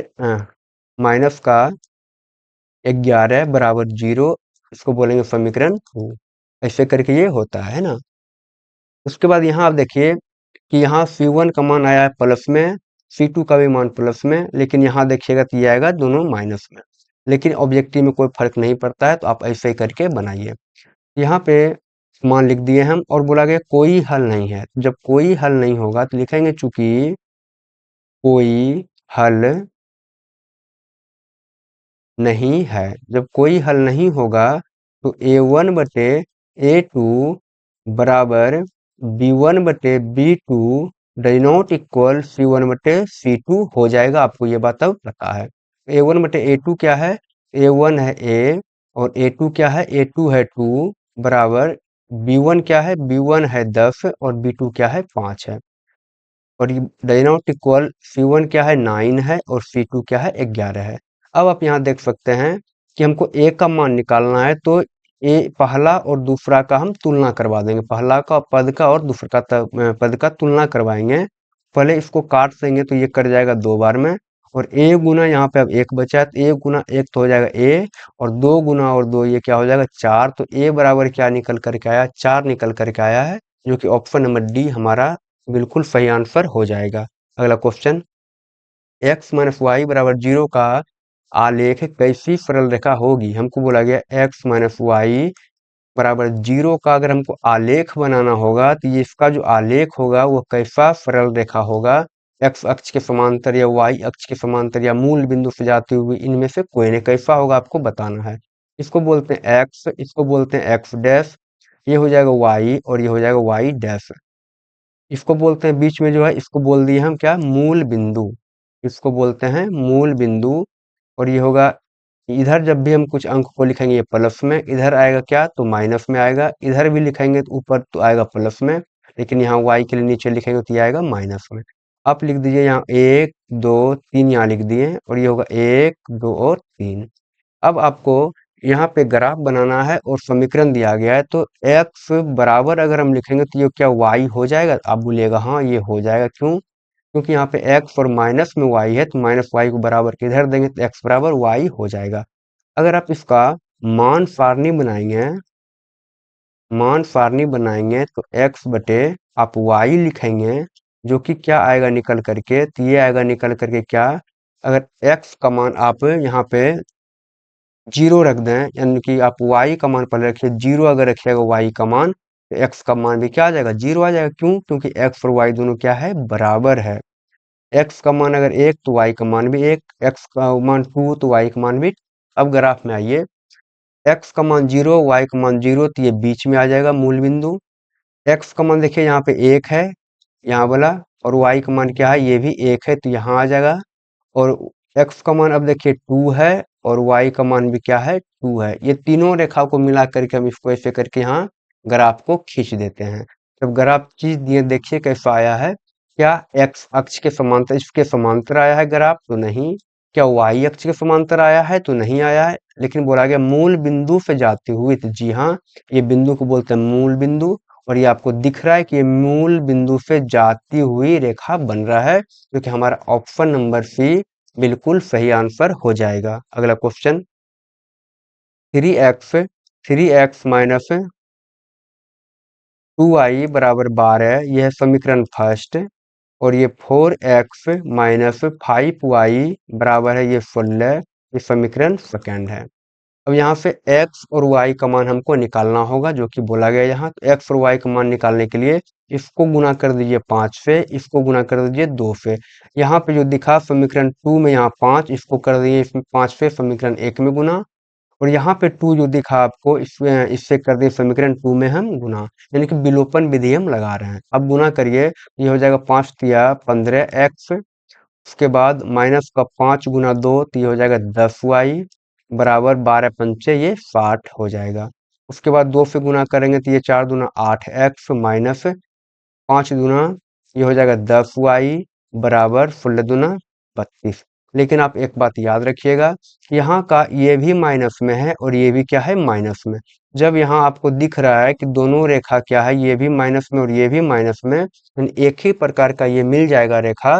[SPEAKER 1] -11 बराबर 0, इसको बोलेंगे समीकरण 2। ऐसे करके ये होता है ना। उसके बाद यहाँ आप देखिए कि यहाँ C1 का मान आया है प्लस में, C2 का भी मान प्लस में, लेकिन यहाँ देखिएगा तो ये आएगा दोनों माइनस में। लेकिन ऑब्जेक्टिव में कोई फर्क नहीं पड़ता है, तो आप ऐसे ही करके बनाइए। यहाँ पे मान लिख दिए हम और बोला गया कोई हल नहीं है। जब कोई हल नहीं होगा तो लिखेंगे चूंकि कोई हल नहीं है। जब कोई हल नहीं होगा तो A1 बटे A2 बराबर B1 बटे B2 does not equal C1 बटे C2 हो जाएगा। आपको ये बात अब पता है। A1 बटे A2 क्या है? A1 है A और A2 क्या है? A2 है 2 बराबर B1 क्या है? B1 है 10 और B2 क्या है? 5 है। और ये डज नॉट इक्वल C1 क्या है? 9 है और C2 क्या है? 11 है। अब आप यहाँ देख सकते हैं कि हमको A का मान निकालना है, तो ए पहला और दूसरा का हम तुलना करवा देंगे। पहला का पद का और दूसरा का पद का तुलना करवाएंगे। पहले इसको काट देंगे तो ये कट जाएगा 2 बार में, और A गुना यहाँ पे अब 1 बचा है, तो A गुना 1 तो हो जाएगा A, और 2 गुना और 2 ये क्या हो जाएगा? 4। तो A बराबर क्या निकल करके आया? 4 निकल करके आया है, जो कि ऑप्शन नंबर डी हमारा बिल्कुल सही आंसर हो जाएगा। अगला क्वेश्चन, x माइनस वाई बराबर 0 का आलेख कैसी सरल रेखा होगी? हमको बोला गया x माइनस वाई बराबर 0 का अगर हमको आलेख बनाना होगा तो ये इसका जो आलेख होगा वो कैसा सरल रेखा होगा? x अक्ष के समांतर या y अक्ष के समांतर या मूल बिंदु से जाती हुई, इनमें से कोई नहीं। कैसा होगा आपको बताना है। इसको बोलते हैं x, इसको बोलते हैं x डैश, ये हो जाएगा y और ये हो जाएगा y डैश। इसको बोलते हैं बीच में जो है, इसको बोल दिए हम क्या? मूल बिंदु। इसको बोलते हैं मूल बिंदु। और ये होगा, इधर जब भी हम कुछ अंक को लिखेंगे ये प्लस में, इधर आएगा क्या? तो माइनस में आएगा। इधर भी लिखेंगे तो ऊपर तो आएगा प्लस में, लेकिन यहाँ y के लिए नीचे लिखेंगे तो ये आएगा माइनस में। आप लिख दीजिए यहाँ 1 2 3 यहाँ लिख दिए, और ये होगा 1 2 और 3। अब आपको यहाँ पे ग्राफ बनाना है और समीकरण दिया गया है, तो x बराबर अगर हम लिखेंगे तो ये क्या y हो जाएगा? आप बोलिएगा हाँ ये हो जाएगा। क्यों? क्योंकि यहाँ पे x और माइनस में y है, तो माइनस y को बराबर के इधर देंगे तो x बराबर y हो जाएगा। अगर आप इसका मान सारणी बनाएंगे, मान सारणी बनाएंगे तो x बटे आप y लिखेंगे, जो कि क्या आएगा निकल करके? तो ये आएगा निकल करके क्या? अगर x का मान आप यहाँ पे 0 रख दें, यानी कि आप y का मान पहले रखिए 0, अगर रखिएगा y का मान तो x का मान भी क्या आ जाएगा? 0 आ जाएगा। क्यों? क्योंकि x और y दोनों क्या है? बराबर है। x का मान अगर 1 तो y का मान भी 1, x का मान 2 तो y का मान भी। अब ग्राफ में आइए, x का मान 0 y का मान 0, तो ये बीच में आ जाएगा मूल बिंदु। x का मान देखिए यहाँ पे 1 है, यहाँ वाला, और y का मान क्या है? ये भी 1 है, तो यहाँ आ जाएगा। और x का मान अब देखिए 2 है और y का मान भी क्या है? 2 है। ये तीनों रेखा को मिला करके हम इसको ऐसे करके यहाँ ग्राफ को खींच देते हैं। जब ग्राफ खींच दिए, देखिए कैसा आया है। क्या x अक्ष के समांतर, इसके समांतर आया है ग्राफ? तो नहीं। क्या y अक्ष के समांतर आया है? तो नहीं आया है। लेकिन बोला गया मूल बिंदु से जाती हुई, तो जी हाँ, ये बिंदु को बोलते हैं मूल बिंदु। और ये आपको दिख रहा है कि ये मूल बिंदु से जाती हुई रेखा बन रहा है, जो कि हमारा ऑप्शन नंबर सी बिल्कुल सही आंसर हो जाएगा। अगला क्वेश्चन, 3x माइनस 2y बराबर 12, यह है समीकरण फर्स्ट। और ये 4x माइनस 5y बराबर है ये 16, ये समीकरण सेकेंड है। अब यहाँ से x और y का मान हमको निकालना होगा, जो कि बोला गया यहाँ। तो x और y का मान निकालने के लिए इसको गुना कर दीजिए 5 से, इसको गुना कर दीजिए 2 से। यहाँ पे जो दिखा समीकरण 2 में, यहाँ 5, इसको कर दिए इसमें 5 से समीकरण 1 में गुना। और यहाँ पे 2 जो दिखा आपको, इसमें इससे कर दिए समीकरण 2 में हम गुना, यानी कि विलोपन विधि हम लगा रहे हैं। अब गुना करिए, ये हो जाएगा 5 तिया 15x, उसके बाद माइनस का 5 गुना 2, तो ये हो जाएगा 10y बराबर 12 पंचे ये 60 हो जाएगा। उसके बाद 2 से गुना करेंगे तो ये 4 दूना 8x माइनस 5 दूना ये हो जाएगा 10y बराबर 16 दूना 32। लेकिन आप एक बात याद रखिएगा, यहाँ का ये भी माइनस में है और ये भी क्या है? माइनस में। जब यहाँ आपको दिख रहा है कि दोनों रेखा क्या है? ये भी माइनस में और ये भी माइनस में, यानी एक ही प्रकार का ये मिल जाएगा रेखा,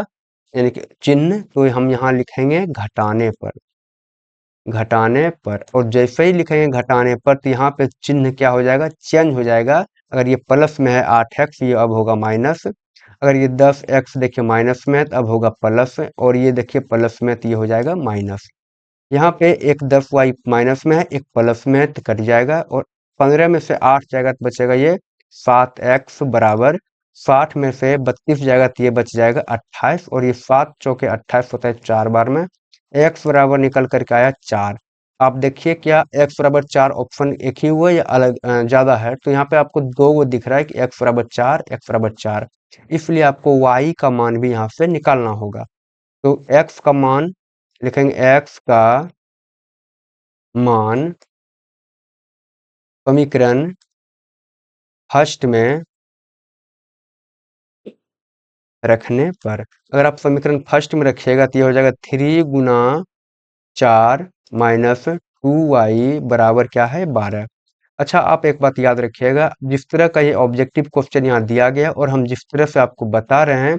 [SPEAKER 1] यानी कि चिन्ह, तो हम यहाँ लिखेंगे घटाने पर। घटाने पर, और जैसे ही लिखेंगे घटाने पर, तो यहाँ पे चिन्ह क्या हो जाएगा? चेंज हो जाएगा। अगर ये प्लस में है 8x, ये अब होगा माइनस। अगर ये 10x देखिए माइनस में है तो अब होगा प्लस, और ये देखिए प्लस में तो ये हो जाएगा माइनस। यहाँ पे एक 10y माइनस में है, एक प्लस में है तो कट जाएगा, और 15 में से 8 जाएगा तो बचेगा ये 7x बराबर 60 में से 32 जाएगा तो ये बच जाएगा 28, और ये 7 चौके 28 होता है 4 बार में। x बराबर निकल करके आया 4। आप देखिए क्या x बराबर 4 ऑप्शन एक ही हुआ या अलग ज्यादा है? तो यहाँ पे आपको दो वो दिख रहा है कि x बराबर 4, x बराबर 4, इसलिए आपको y का मान भी यहाँ से निकालना होगा। तो x का मान लिखेंगे, x का मान समीकरण फर्स्ट में रखने पर, अगर आप समीकरण फर्स्ट में रखिएगा तो ये हो जाएगा 3 गुना 4 माइनस 2y बराबर क्या है 12। अच्छा, आप एक बात याद रखिएगा, जिस तरह का ये ऑब्जेक्टिव क्वेश्चन यहाँ दिया गया और हम जिस तरह से आपको बता रहे हैं,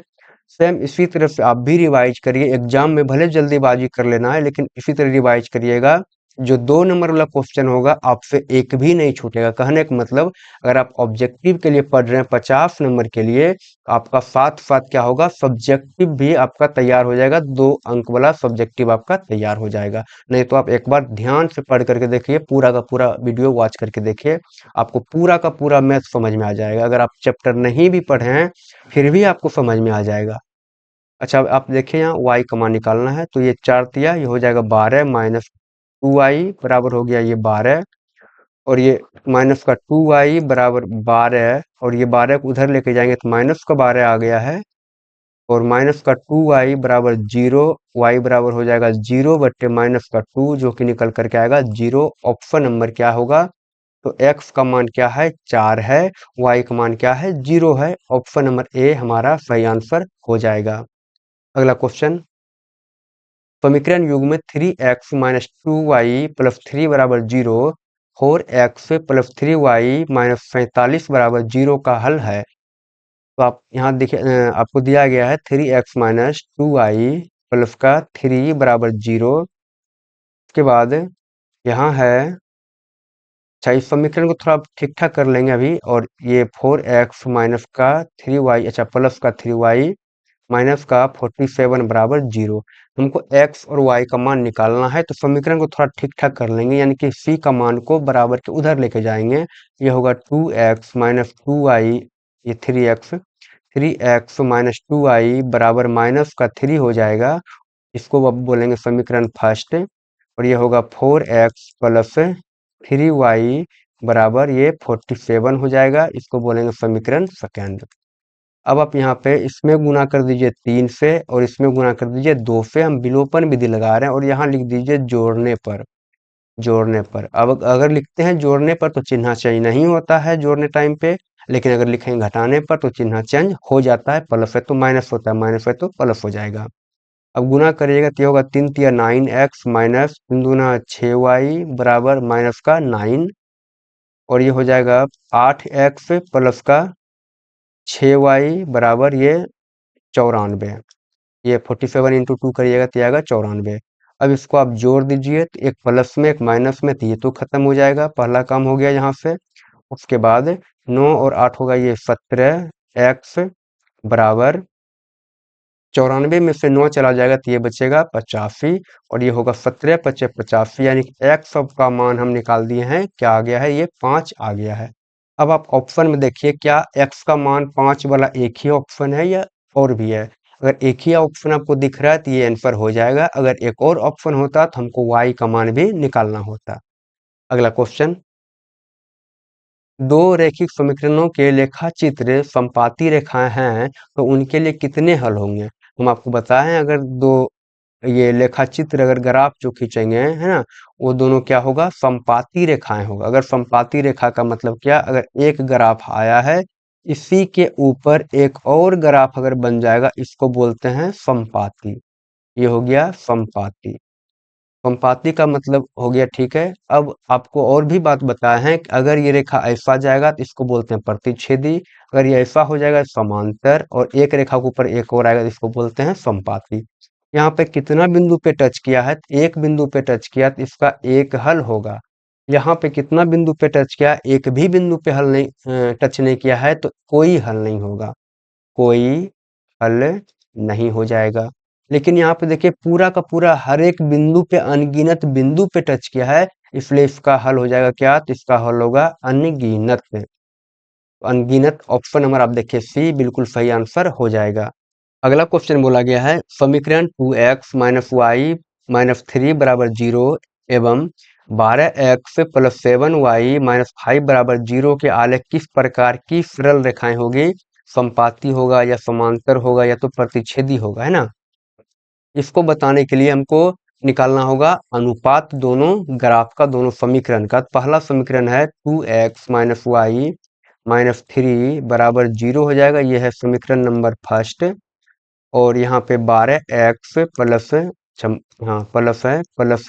[SPEAKER 1] सेम इसी तरह से आप भी रिवाइज करिए। एग्जाम में भले जल्दीबाजी कर लेना है, लेकिन इसी तरह रिवाइज करिएगा। जो 2 नंबर वाला क्वेश्चन होगा आपसे एक भी नहीं छूटेगा। कहने का मतलब, अगर आप ऑब्जेक्टिव के लिए पढ़ रहे हैं 50 नंबर के लिए, आपका साथ साथ क्या होगा, सब्जेक्टिव भी आपका तैयार हो जाएगा। 2 अंक वाला सब्जेक्टिव आपका तैयार हो जाएगा। नहीं तो आप एक बार ध्यान से पढ़ करके देखिए, पूरा का पूरा वीडियो वॉच करके देखिए, आपको पूरा का पूरा मैथ समझ में आ जाएगा। अगर आप चैप्टर नहीं भी पढ़े हैं फिर भी आपको समझ में आ जाएगा। अच्छा, अब आप देखिए यहाँ y का मान निकालना है, तो ये 4 तिया ये हो जाएगा 12 माइनस 2y बराबर हो गया ये 12, और ये माइनस का 2y बराबर 12, और ये 12 को उधर लेके जाएंगे तो माइनस का 12 आ गया है, और माइनस का 2y बराबर 0, y बराबर हो जाएगा 0 बट्टे माइनस का 2, जो कि निकल करके आएगा 0। ऑप्शन नंबर क्या होगा? तो x का मान क्या है 4 है, y का मान क्या है 0 है। ऑप्शन नंबर ए हमारा सही आंसर हो जाएगा। अगला क्वेश्चन, समीकरण युग्म 3x माइनस 2y प्लस 3 बराबर 0, 4x प्लस 3y माइनस 47 बराबर 0 का हल है। तो आप यहाँ देखिए, आपको दिया गया है 3x माइनस 2y प्लस का 3 बराबर 0। उसके बाद यहाँ है, अच्छा इस समीकरण को थोड़ा ठीक ठाक कर लेंगे अभी, और ये 4x माइनस का 3y, अच्छा प्लस का 3y माइनस का 47 बराबर 0। हमको x और y का मान निकालना है, तो समीकरण को थोड़ा ठीक ठाक कर लेंगे, यानी कि c का मान को बराबर के उधर लेके जाएंगे। ये होगा 2x माइनस 2y, ये 3x माइनस 2y बराबर माइनस का 3 हो जाएगा, इसको अब बोलेंगे समीकरण फर्स्ट। और ये होगा 4x प्लस 3y बराबर ये 47 हो जाएगा, इसको बोलेंगे समीकरण सेकेंड। अब आप यहाँ पे इसमें गुना कर दीजिए 3 से, और इसमें गुना कर दीजिए 2 से। हम विलोपन विधि लगा रहे हैं, और यहाँ लिख दीजिए जोड़ने पर। जोड़ने पर, अब अगर लिखते हैं जोड़ने पर तो चिन्ह चेंज नहीं होता है जोड़ने टाइम पे, लेकिन अगर लिखेंगे घटाने पर तो चिन्ह चेंज हो जाता है। प्लस है तो माइनस होता है, माइनस है तो प्लस हो जाएगा। अब गुना करिएगा तो ये होगा 3 तिया 9x माइनस 3 दूना 6y बराबर माइनस का 9, और ये हो जाएगा 8x प्लस का 6y बराबर ये 94। ये 47 इंटू 2 करिएगा तो आएगा 94। अब इसको आप जोड़ दीजिए, तो एक प्लस में एक माइनस में, तो ये तो खत्म हो जाएगा, पहला काम हो गया यहाँ से। उसके बाद 9 और 8 होगा ये 17x बराबर 94 में से 9 चला जाएगा तो ये बचेगा 85, और ये होगा 17 पचे 85, यानी कि x सब का मान हम निकाल दिए हैं, क्या आ गया है ये 5 आ गया है। अब आप ऑप्शन में देखिए, क्या x का मान 5 वाला एक ही ऑप्शन है या और भी है? अगर एक ही ऑप्शन आपको दिख रहा है तो ये आंसर हो जाएगा। अगर एक और ऑप्शन होता तो हमको y का मान भी निकालना होता। अगला क्वेश्चन, दो रैखिक समीकरणों के लेखाचित्र समपाती रेखाएं हैं तो उनके लिए कितने हल होंगे? हम आपको बताएं, अगर दो ये लेखाचित्र अगर ग्राफ जो खींचेंगे है ना, वो दोनों क्या होगा, समपाती रेखाएं होगा। अगर समपाती रेखा का मतलब क्या, अगर एक ग्राफ आया है, इसी के ऊपर एक और ग्राफ अगर बन जाएगा, इसको बोलते हैं समपाती। ये हो गया समपाती। समपाती का मतलब हो गया, ठीक है। अब आपको और भी बात बताए हैं कि अगर ये रेखा ऐसा जाएगा तो इसको बोलते हैं प्रतिच्छेदी, अगर ये ऐसा हो जाएगा समांतर, और एक रेखा के ऊपर एक और आएगा तो इसको बोलते हैं समपाती। यहाँ पे कितना बिंदु पे टच किया है, तो एक बिंदु पे टच किया तो इसका एक हल होगा। यहाँ पे कितना बिंदु पे टच किया, एक भी बिंदु पे हल नहीं टच नहीं किया है तो कोई हल नहीं होगा। कोई हल नहीं हो जाएगा। लेकिन यहाँ पे देखिए पूरा का पूरा हर एक बिंदु पे अनगिनत बिंदु पे टच किया है, इसलिए इसका हल हो जाएगा क्या? तो इसका हल होगा अनगिनत। अनगिनत ऑप्शन नंबर आप देखिए सी बिल्कुल सही आंसर हो जाएगा। अगला क्वेश्चन बोला गया है समीकरण 2x minus y minus three बराबर जीरो एवं 12x प्लस 7y माइनस 5 बराबर जीरो के आलेख किस प्रकार की सरल रेखाएं होगी? समपाती होगा या समांतर होगा या तो प्रतिच्छेदी होगा, है ना। इसको बताने के लिए हमको निकालना होगा अनुपात दोनों ग्राफ का, दोनों समीकरण का। पहला समीकरण है 2x minus y minus three बराबर जीरो हो जाएगा, यह है समीकरण नंबर फर्स्ट। और यहाँ पे 12x प्लस हाँ प्लस है प्लस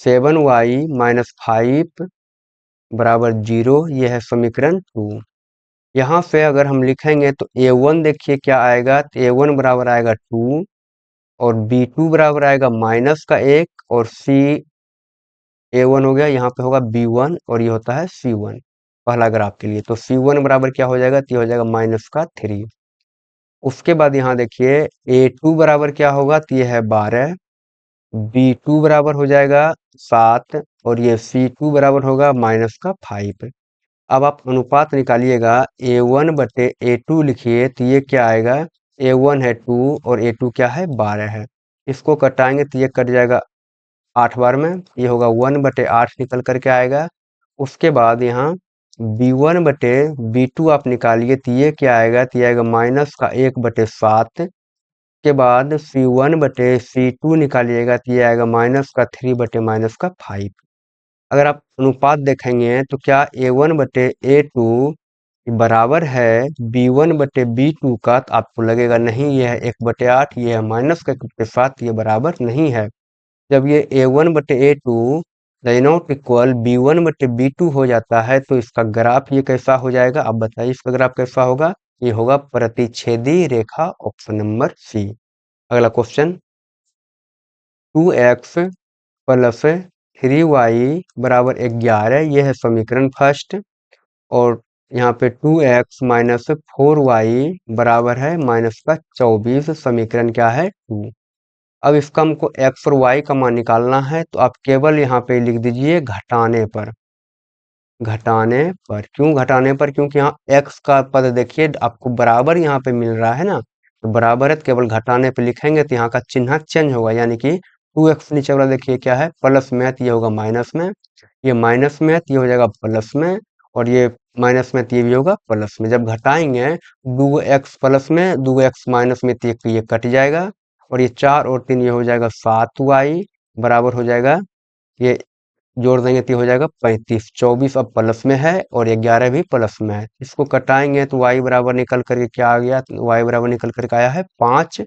[SPEAKER 1] 7y माइनस 5 बराबर जीरो, यह है समीकरण 2। यहाँ से अगर हम लिखेंगे तो a1 देखिए क्या आएगा, तो a1 बराबर आएगा 2 और b2 बराबर आएगा माइनस का 1 और a1 हो गया, यहाँ पे होगा b1 और ये होता है c1 पहला ग्राफ के लिए। तो c1 बराबर क्या हो जाएगा, तो ये हो जाएगा माइनस का 3। उसके बाद यहाँ देखिए a2 बराबर क्या होगा, तो ये है 12, b2 बराबर हो जाएगा 7 और ये c2 बराबर होगा माइनस का 5। अब आप अनुपात निकालिएगा a1 बटे a2 लिखिए, तो ये क्या आएगा, a1 है 2 और a2 क्या है 12 है। इसको कटाएंगे तो ये कट जाएगा 8 बार में, ये होगा 1 बटे 8 निकल करके आएगा। उसके बाद यहाँ b1 बटे b2 आप निकालिए तो ये क्या आएगा, तो ये आएगा माइनस का 1 बटे 7 के बाद c1 बटे c2 निकालिएगा तो ये आएगा माइनस का 3 बटे माइनस का 5। अगर आप अनुपात देखेंगे तो क्या a1 बटे a2 बराबर है b1 बटे b2 का, तो आपको लगेगा नहीं ये है 1 बटे 8, ये है माइनस का 1 बटे 7, ये बराबर नहीं है। जब ये a1 बटे a2 नॉट इक्वल b1 बटे b2 हो जाता है तो इसका ग्राफ ये कैसा हो जाएगा, आप बताइए इसका ग्राफ कैसा होगा? ये होगा प्रतिच्छेदी रेखा, ऑप्शन नंबर सी। अगला क्वेश्चन 2x प्लस 3y बराबर 11, यह है समीकरण फर्स्ट। और यहाँ पे 2x माइनस 4y बराबर है माइनस का 24, समीकरण क्या है 2। अब इसका हमको x और y का मान निकालना है, तो आप केवल यहाँ पे लिख दीजिए घटाने पर। घटाने पर क्यों घटाने पर, क्योंकि यहाँ x का पद देखिए आपको बराबर यहाँ पे मिल रहा है ना, तो बराबर है तो केवल घटाने पे लिखेंगे तो यहाँ का चिन्ह चेंज होगा, यानी कि 2x नीचे वाला देखिए क्या है प्लस में है तो ये होगा माइनस में, ये माइनस में है तो ये हो जाएगा प्लस में, और ये माइनस में तो ये भी होगा प्लस में। जब घटाएंगे 2x प्लस में 2x माइनस में तो ये कट जाएगा, और ये 4 और 3 ये हो जाएगा 7y बराबर हो जाएगा, ये जोड़ देंगे तो ये हो जाएगा 35। 24 अब प्लस में है और 11 भी प्लस में है, इसको कटाएंगे तो y बराबर निकल करके क्या आ गया, y बराबर निकल करके आया है 5।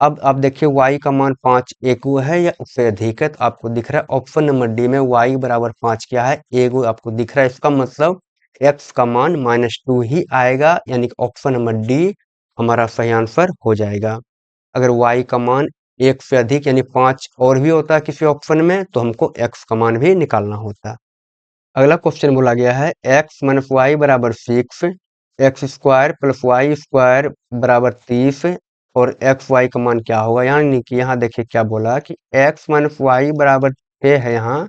[SPEAKER 1] अब आप देखिए y का मान 5 एक है या उससे अधिक है, तो आपको दिख रहा है ऑप्शन नंबर डी में y बराबर 5 क्या है, एक आपको दिख रहा है। इसका मतलब x का मान -2 ही आएगा, यानी कि ऑप्शन नंबर डी हमारा सही आंसर हो जाएगा। अगर y का मान 1 से अधिक यानी 5 और भी होता है किसी ऑप्शन में, तो हमको x का मान भी निकालना होता। अगला क्वेश्चन बोला गया है x माइनस वाई बराबर 6, x square plus y square बराबर 30 और एक्स वाई का मान क्या होगा। यानी कि यहाँ देखिए क्या बोला कि x माइनस वाई बराबर 6 है यहाँ,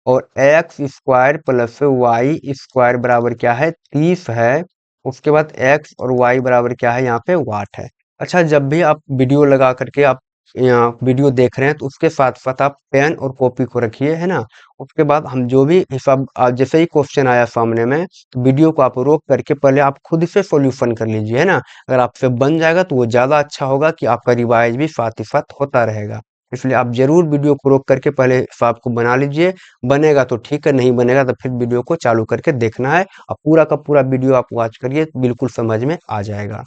[SPEAKER 1] और x square plus y square बराबर क्या है 30 है। उसके बाद एक्स और वाई बराबर क्या है, यहाँ पे वाट है। अच्छा, जब भी आप वीडियो लगा करके आप यहाँ वीडियो देख रहे हैं तो उसके साथ साथ आप पेन और कॉपी को रखिए, है ना। उसके बाद हम जो भी हिसाब जैसे ही क्वेश्चन आया सामने में तो वीडियो को आप रोक करके पहले आप खुद से सॉल्यूशन कर लीजिए, है ना। अगर आपसे बन जाएगा तो वो ज़्यादा अच्छा होगा कि आपका रिवाइज भी साथ ही साथ होता रहेगा। इसलिए आप जरूर वीडियो को रोक करके पहले हिसाब को बना लीजिए। बनेगा तो ठीक है, नहीं बनेगा तो फिर वीडियो को चालू करके देखना है, और पूरा का पूरा वीडियो आप वॉच करिए, बिल्कुल समझ में आ जाएगा।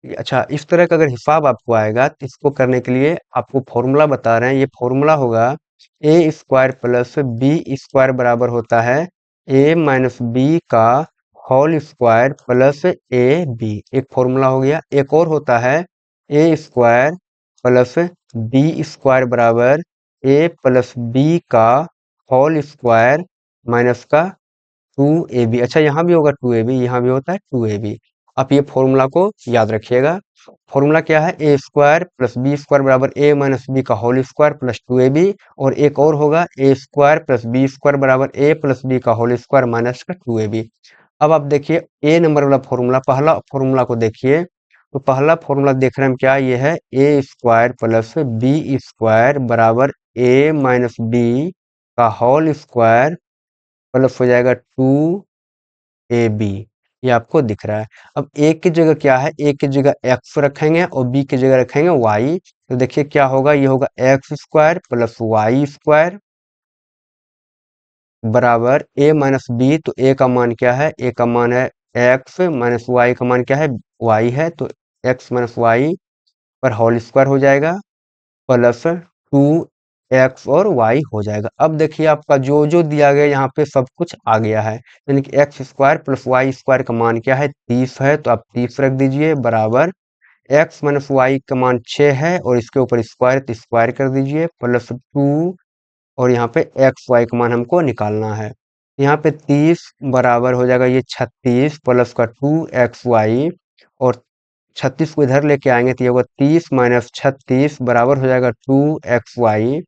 [SPEAKER 1] अच्छा, इस तरह का अगर हिसाब आपको आएगा तो इसको करने के लिए आपको फॉर्मूला बता रहे हैं। ये फॉर्मूला होगा a square plus b square बराबर होता है ए माइनस बी का whole square plus a b, एक फॉर्मूला हो गया। एक और होता है a square plus b square बराबर ए प्लस बी का होल स्क्वायर माइनस का 2ab। अच्छा, यहाँ भी होगा 2ab, यहाँ भी होता है 2ab। आप ये फॉर्मूला को याद रखिएगा। फॉर्मूला क्या है, a square plus b square बराबर ए माइनस बी का होल स्क्वायर प्लस 2ab, और एक और होगा a square plus b square बराबर ए प्लस बी का होल स्क्वायर माइनस का 2ab। अब आप देखिए ए नंबर वाला फॉर्मूला, पहला फॉर्मूला को देखिए, तो पहला फॉर्मूला देख रहे हैं हम क्या, ये है a square plus b square बराबर ए माइनस बी का होल स्क्वायर प्लस हो जाएगा 2ab। ये आपको दिख रहा है। अब ए की जगह क्या है, ए की जगह एक्स रखेंगे और बी की जगह रखेंगे वाई, तो देखिए क्या होगा, ये होगा x square plus y square बराबर ए माइनस बी। तो ए का मान क्या है, ए का मान है एक्स माइनस वाई का मान क्या है, वाई है, तो एक्स माइनस वाई पर होल स्क्वायर हो जाएगा प्लस 2x और y हो जाएगा। अब देखिए आपका जो जो दिया गया यहाँ पे सब कुछ आ गया है, यानी कि x square plus y square का मान क्या है, 30 है, तो आप 30 रख दीजिए बराबर एक्स माइनस वाई का मान 6 है और इसके ऊपर स्क्वायर, तो स्क्वायर कर दीजिए प्लस 2, और यहाँ पे एक्स वाई का मान हमको निकालना है। यहाँ पे 30 बराबर हो जाएगा ये 36 प्लस का 2xy, और 36 को इधर लेके आएंगे तो ये होगा 30 माइनस 36 बराबर हो जाएगा 2xy।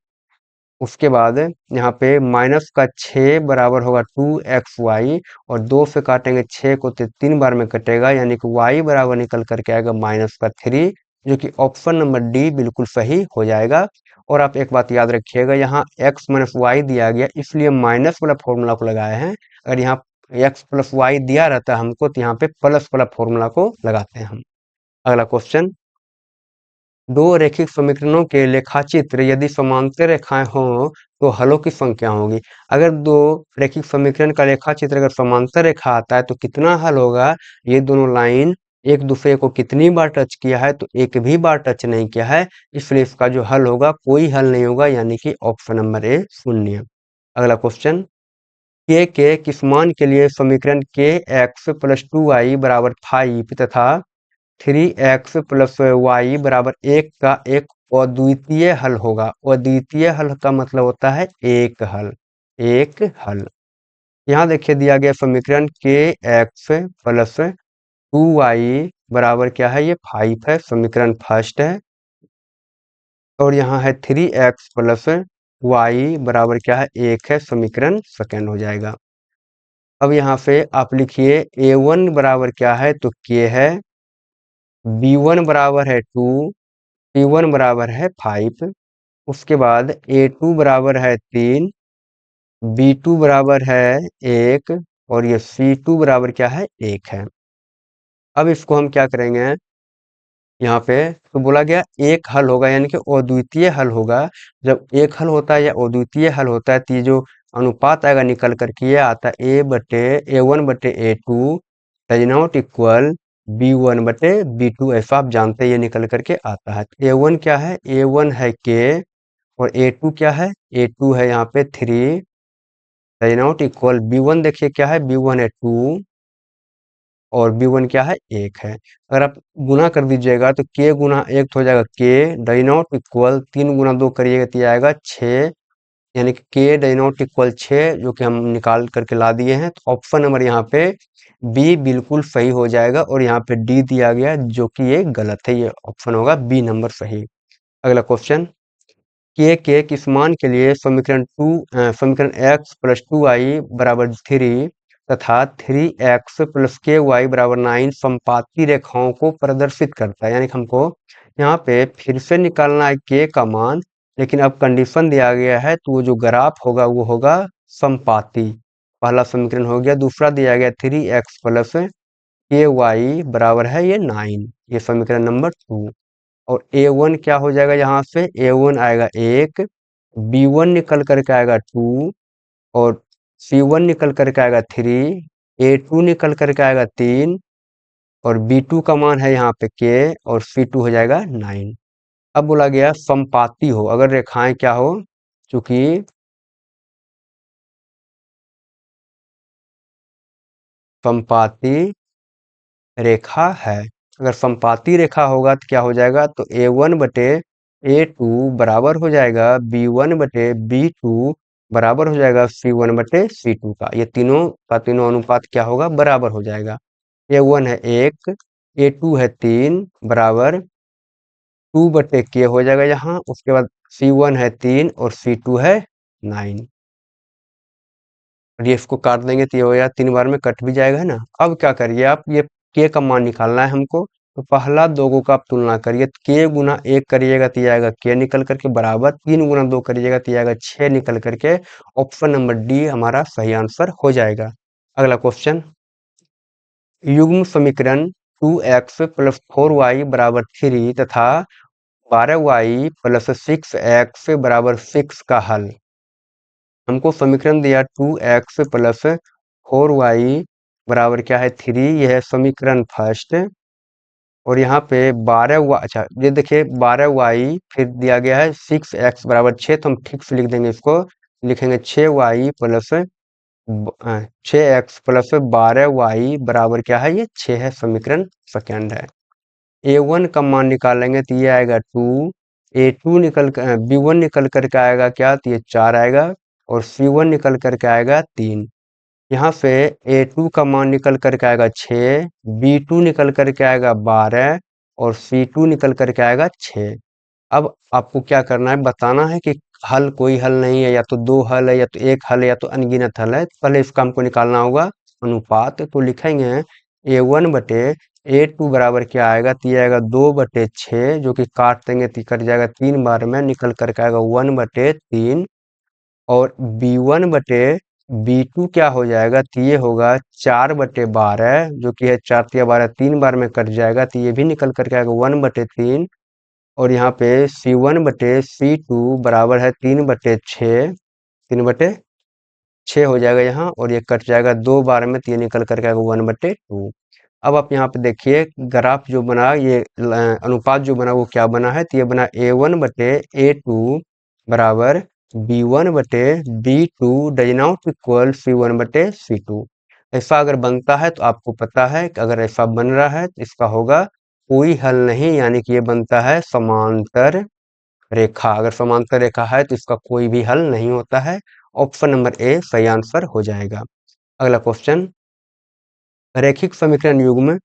[SPEAKER 1] उसके बाद यहाँ पे माइनस का 6 बराबर होगा 2xy, और 2 से काटेंगे 6 को तो 3 बार में कटेगा, यानी कि y बराबर निकल करके आएगा माइनस का 3, जो कि ऑप्शन नंबर डी बिल्कुल सही हो जाएगा। और आप एक बात याद रखिएगा, यहाँ x माइनस वाई दिया गया इसलिए माइनस वाला फॉर्मूला को लगाए हैं। अगर यहाँ x प्लस वाई दिया रहता हमको तो यहाँ पे प्लस वाला फॉर्मूला को लगाते हैं हम। अगला क्वेश्चन, दो रैखिक समीकरणों के लेखाचित्र यदि समांतर रेखाएं हों तो हलों की संख्या होगी। अगर दो रैखिक समीकरण का लेखाचित्र अगर समांतर रेखा आता है तो कितना हल होगा, ये दोनों लाइन एक दूसरे को कितनी बार टच किया है, तो एक भी बार टच नहीं किया है, इसलिए इसका जो हल होगा कोई हल नहीं होगा, यानी कि ऑप्शन नंबर ए 0। अगला क्वेश्चन, के किस मान के लिए समीकरण के एक्स प्लस 2y बराबर 5 तथा 3x प्लस वाई बराबर 1 का एक अद्वितीय हल होगा। अद्वितीय हल का मतलब होता है एक हल, एक हल। यहाँ देखिए दिया गया समीकरण के एक्स प्लस 2y बराबर क्या है, ये 5 है, समीकरण फर्स्ट है, और यहाँ है 3x प्लस वाई बराबर क्या है, 1 है, समीकरण सेकेंड हो जाएगा। अब यहाँ पे आप लिखिए a1 बराबर क्या है, तो k है, b1 बराबर है 2, c1 बराबर है 5, उसके बाद a2 बराबर है 3, b2 बराबर है 1, और ये c2 बराबर क्या है, 1 है। अब इसको हम क्या करेंगे, यहाँ पे तो बोला गया एक हल होगा, यानी कि अद्वितीय हल होगा। जब एक हल होता है या अद्वितीय हल होता है तो ये जो अनुपात आएगा निकल करके ये आता है a/a1/a2 does not equal b1/b2, ऐसा आप जानते हैं ये निकल करके आता है। a1 क्या है, a1 है k, और a2 क्या है, a2 है यहाँ पे 3 डज नॉट इक्वल b1, देखिए क्या है, b1 है 2 और b1 क्या है, 1 है। अगर आप गुना कर दीजिएगा तो k गुना 1 तो हो जाएगा k डज नॉट इक्वल 3 गुना 2 करिएगा तो ये आएगा 6, यानी कि k डज नॉट इक्वल 6, जो कि हम निकाल करके ला दिए हैं। तो ऑप्शन नंबर यहाँ पे b बिल्कुल सही हो जाएगा, और यहाँ पे d दिया गया जो कि ये गलत है, ये ऑप्शन होगा b नंबर सही। अगला क्वेश्चन, के किस मान के लिए समीकरण x प्लस 2y बराबर 3 तथा 3x प्लस के वाई बराबर 9 समपाती रेखाओं को प्रदर्शित करता है। यानी कि हमको यहाँ पे फिर से निकालना है के का मान, लेकिन अब कंडीशन दिया गया है तो वो जो ग्राफ होगा वो होगा समपाती। पहला समीकरण हो गया, दूसरा दिया गया 3x प्लस के वाई बराबर है ये 9, ये समीकरण नंबर 2। और a1 क्या हो जाएगा, यहाँ से a1 आएगा 1, b1 निकल करके आएगा 2, और c1 निकल करके आएगा 3, a2 निकल करके आएगा 3, और b2 का मान है यहाँ पे k, और c2 हो जाएगा 9। अब बोला गया समपाती हो, अगर रेखाएं क्या हो, चूंकि समपाती रेखा है, अगर समपाती रेखा होगा तो क्या हो जाएगा, तो a1/a2 बराबर हो जाएगा b1/b2 बराबर हो जाएगा c1/c2 का, ये तीनों का तीनों अनुपात क्या होगा, बराबर हो जाएगा। A1 है 1, A2 है 3 बराबर 2/k हो जाएगा यहाँ। उसके बाद C1 है 3 और C2 है 9। और ये इसको काट देंगे तो ये हो जाएगा, 3 बार में कट भी जाएगा, है ना। अब क्या करिए आप, ये k का मान निकालना है हमको। तो पहला दोगों का आप तुलना करिए, k गुना 1 करिएगा तो ये आएगा k निकल करके बराबर 3 गुना 2 करिएगा तो ये आएगा 6 निकल करके। ऑप्शन नंबर डी हमारा सही आंसर हो जाएगा। अगला क्वेश्चन, युग्म समीकरण 2x प्लस 4y बराबर 3 तथा 12y प्लस 6x बराबर 6 का हल। हमको समीकरण दिया 2x प्लस 4y बराबर क्या है 3, यह है समीकरण फर्स्ट। और यहाँ पे 12y, अच्छा ये देखिए 12y, फिर दिया गया है 6x बराबर 6, तो हम ठीक से लिख देंगे इसको। लिखेंगे 6y plus 6x plus 12y बराबर क्या है, ये 6 है, समीकरण सेकेंड है। A1 का मान निकालेंगे तो ये आएगा 2, A2 निकल कर B1 निकल करके आएगा क्या, तो ये 4 आएगा। और C1 निकल करके आएगा 3। यहाँ से A2 का मान निकल करके आएगा 6, B2 निकल करके आएगा 12 और C2 निकल करके आएगा 6। अब आपको क्या करना है, बताना है कि हल कोई हल नहीं है, या तो 2 हल है, या तो 1 हल है, या तो अनगिनत हल है। पहले इसका हमको निकालना होगा अनुपात। तो लिखेंगे A1 बटे A2 बराबर क्या आएगा, तो ये आएगा 2/6, जो कि काट देंगे तो कट जाएगा 3 बार में, निकल करके आएगा 1/3। और B1 बटे B2 क्या हो जाएगा, तो ये होगा 4/12, जो कि है 4 या 12, 3 बार में कट जाएगा तो ये भी निकल करके आएगा 1/3। और यहाँ पे C1 बटे C2 बराबर है 3/6, 3/6 हो जाएगा यहाँ, और ये कट जाएगा 2 बार में, तो ये निकल करके आएगा 1/2। अब आप यहाँ पे देखिए ग्राफ जो बना, ये अनुपात जो बना वो क्या बना है, तो ये बना A1 बटे A2 बराबर B1 बटे B2 does not equal C1 बटे C2। ऐसा अगर बनता है तो आपको पता है कि अगर ऐसा बन रहा है तो इसका होगा कोई हल नहीं, यानी कि ये बनता है समांतर रेखा। अगर समांतर रेखा है तो इसका कोई भी हल नहीं होता है। ऑप्शन नंबर ए सही आंसर हो जाएगा। अगला क्वेश्चन, रैखिक समीकरण युग्म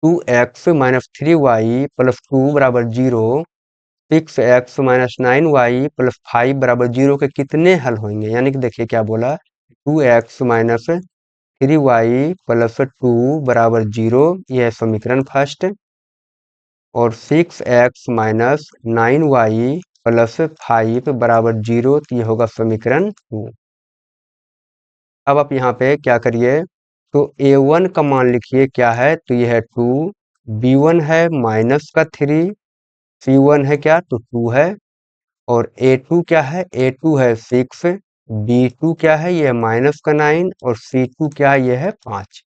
[SPEAKER 1] 2x माइनस 3y प्लस 2 बराबर 0, 6x माइनस 9y प्लस 5 बराबर 0 के कितने हल होंगे। यानी कि देखिए क्या बोला, 2x माइनस 3y प्लस 2 बराबर 0, यह है समीकरण फर्स्ट। और 6x माइनस 9y प्लस 5 बराबर 0, तो ये होगा समीकरण 2। अब आप यहाँ पे क्या करिए, तो A1 का मान लिखिए क्या है, तो ये है 2, B1 है माइनस का 3, C1 है क्या, तो 2 है। और A2 क्या है, A2 है 6, B2 क्या है, ये है माइनस का 9, और C2 क्या है, ये है 5।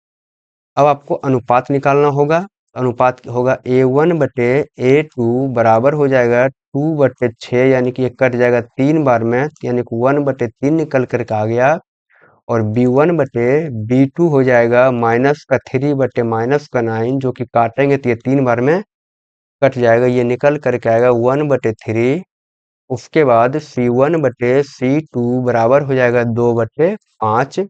[SPEAKER 1] अब आपको अनुपात निकालना होगा। अनुपात होगा A1 बटे A2 बराबर हो जाएगा 2/6, यानी कि ये कट जाएगा 3 बार में, यानी कि 1/3 निकल करके आ गया। और B1 बटे B2 हो जाएगा माइनस का 3 बटे माइनस का 9, जो कि काटेंगे तो ये 3 बार में कट जाएगा, ये निकल करके आएगा 1/3। उसके बाद C1 बटे C2 बराबर हो जाएगा 2/5।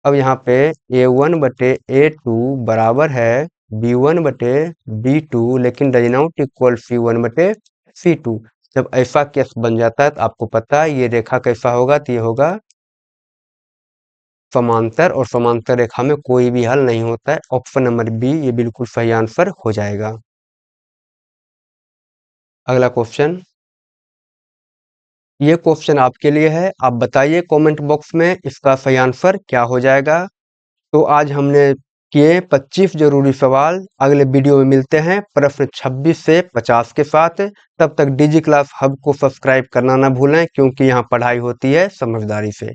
[SPEAKER 1] अब यहाँ पे A1 बटे A2 बराबर है B1 बटे B2, लेकिन डज नॉट इक्वल C1 बटे C2। जब ऐसा केस बन जाता है तो आपको पता है ये रेखा कैसा होगा, तो ये होगा समांतर, और समांतर रेखा में कोई भी हल नहीं होता है। ऑप्शन नंबर बी ये बिल्कुल सही आंसर हो जाएगा। अगला क्वेश्चन, ये क्वेश्चन आपके लिए है, आप बताइए कमेंट बॉक्स में इसका सही आंसर क्या हो जाएगा। तो आज हमने किए 25 जरूरी सवाल। अगले वीडियो में मिलते हैं प्रश्न 26 से 50 के साथ। तब तक डिजी क्लास हब को सब्सक्राइब करना ना भूलें, क्योंकि यहाँ पढ़ाई होती है समझदारी से।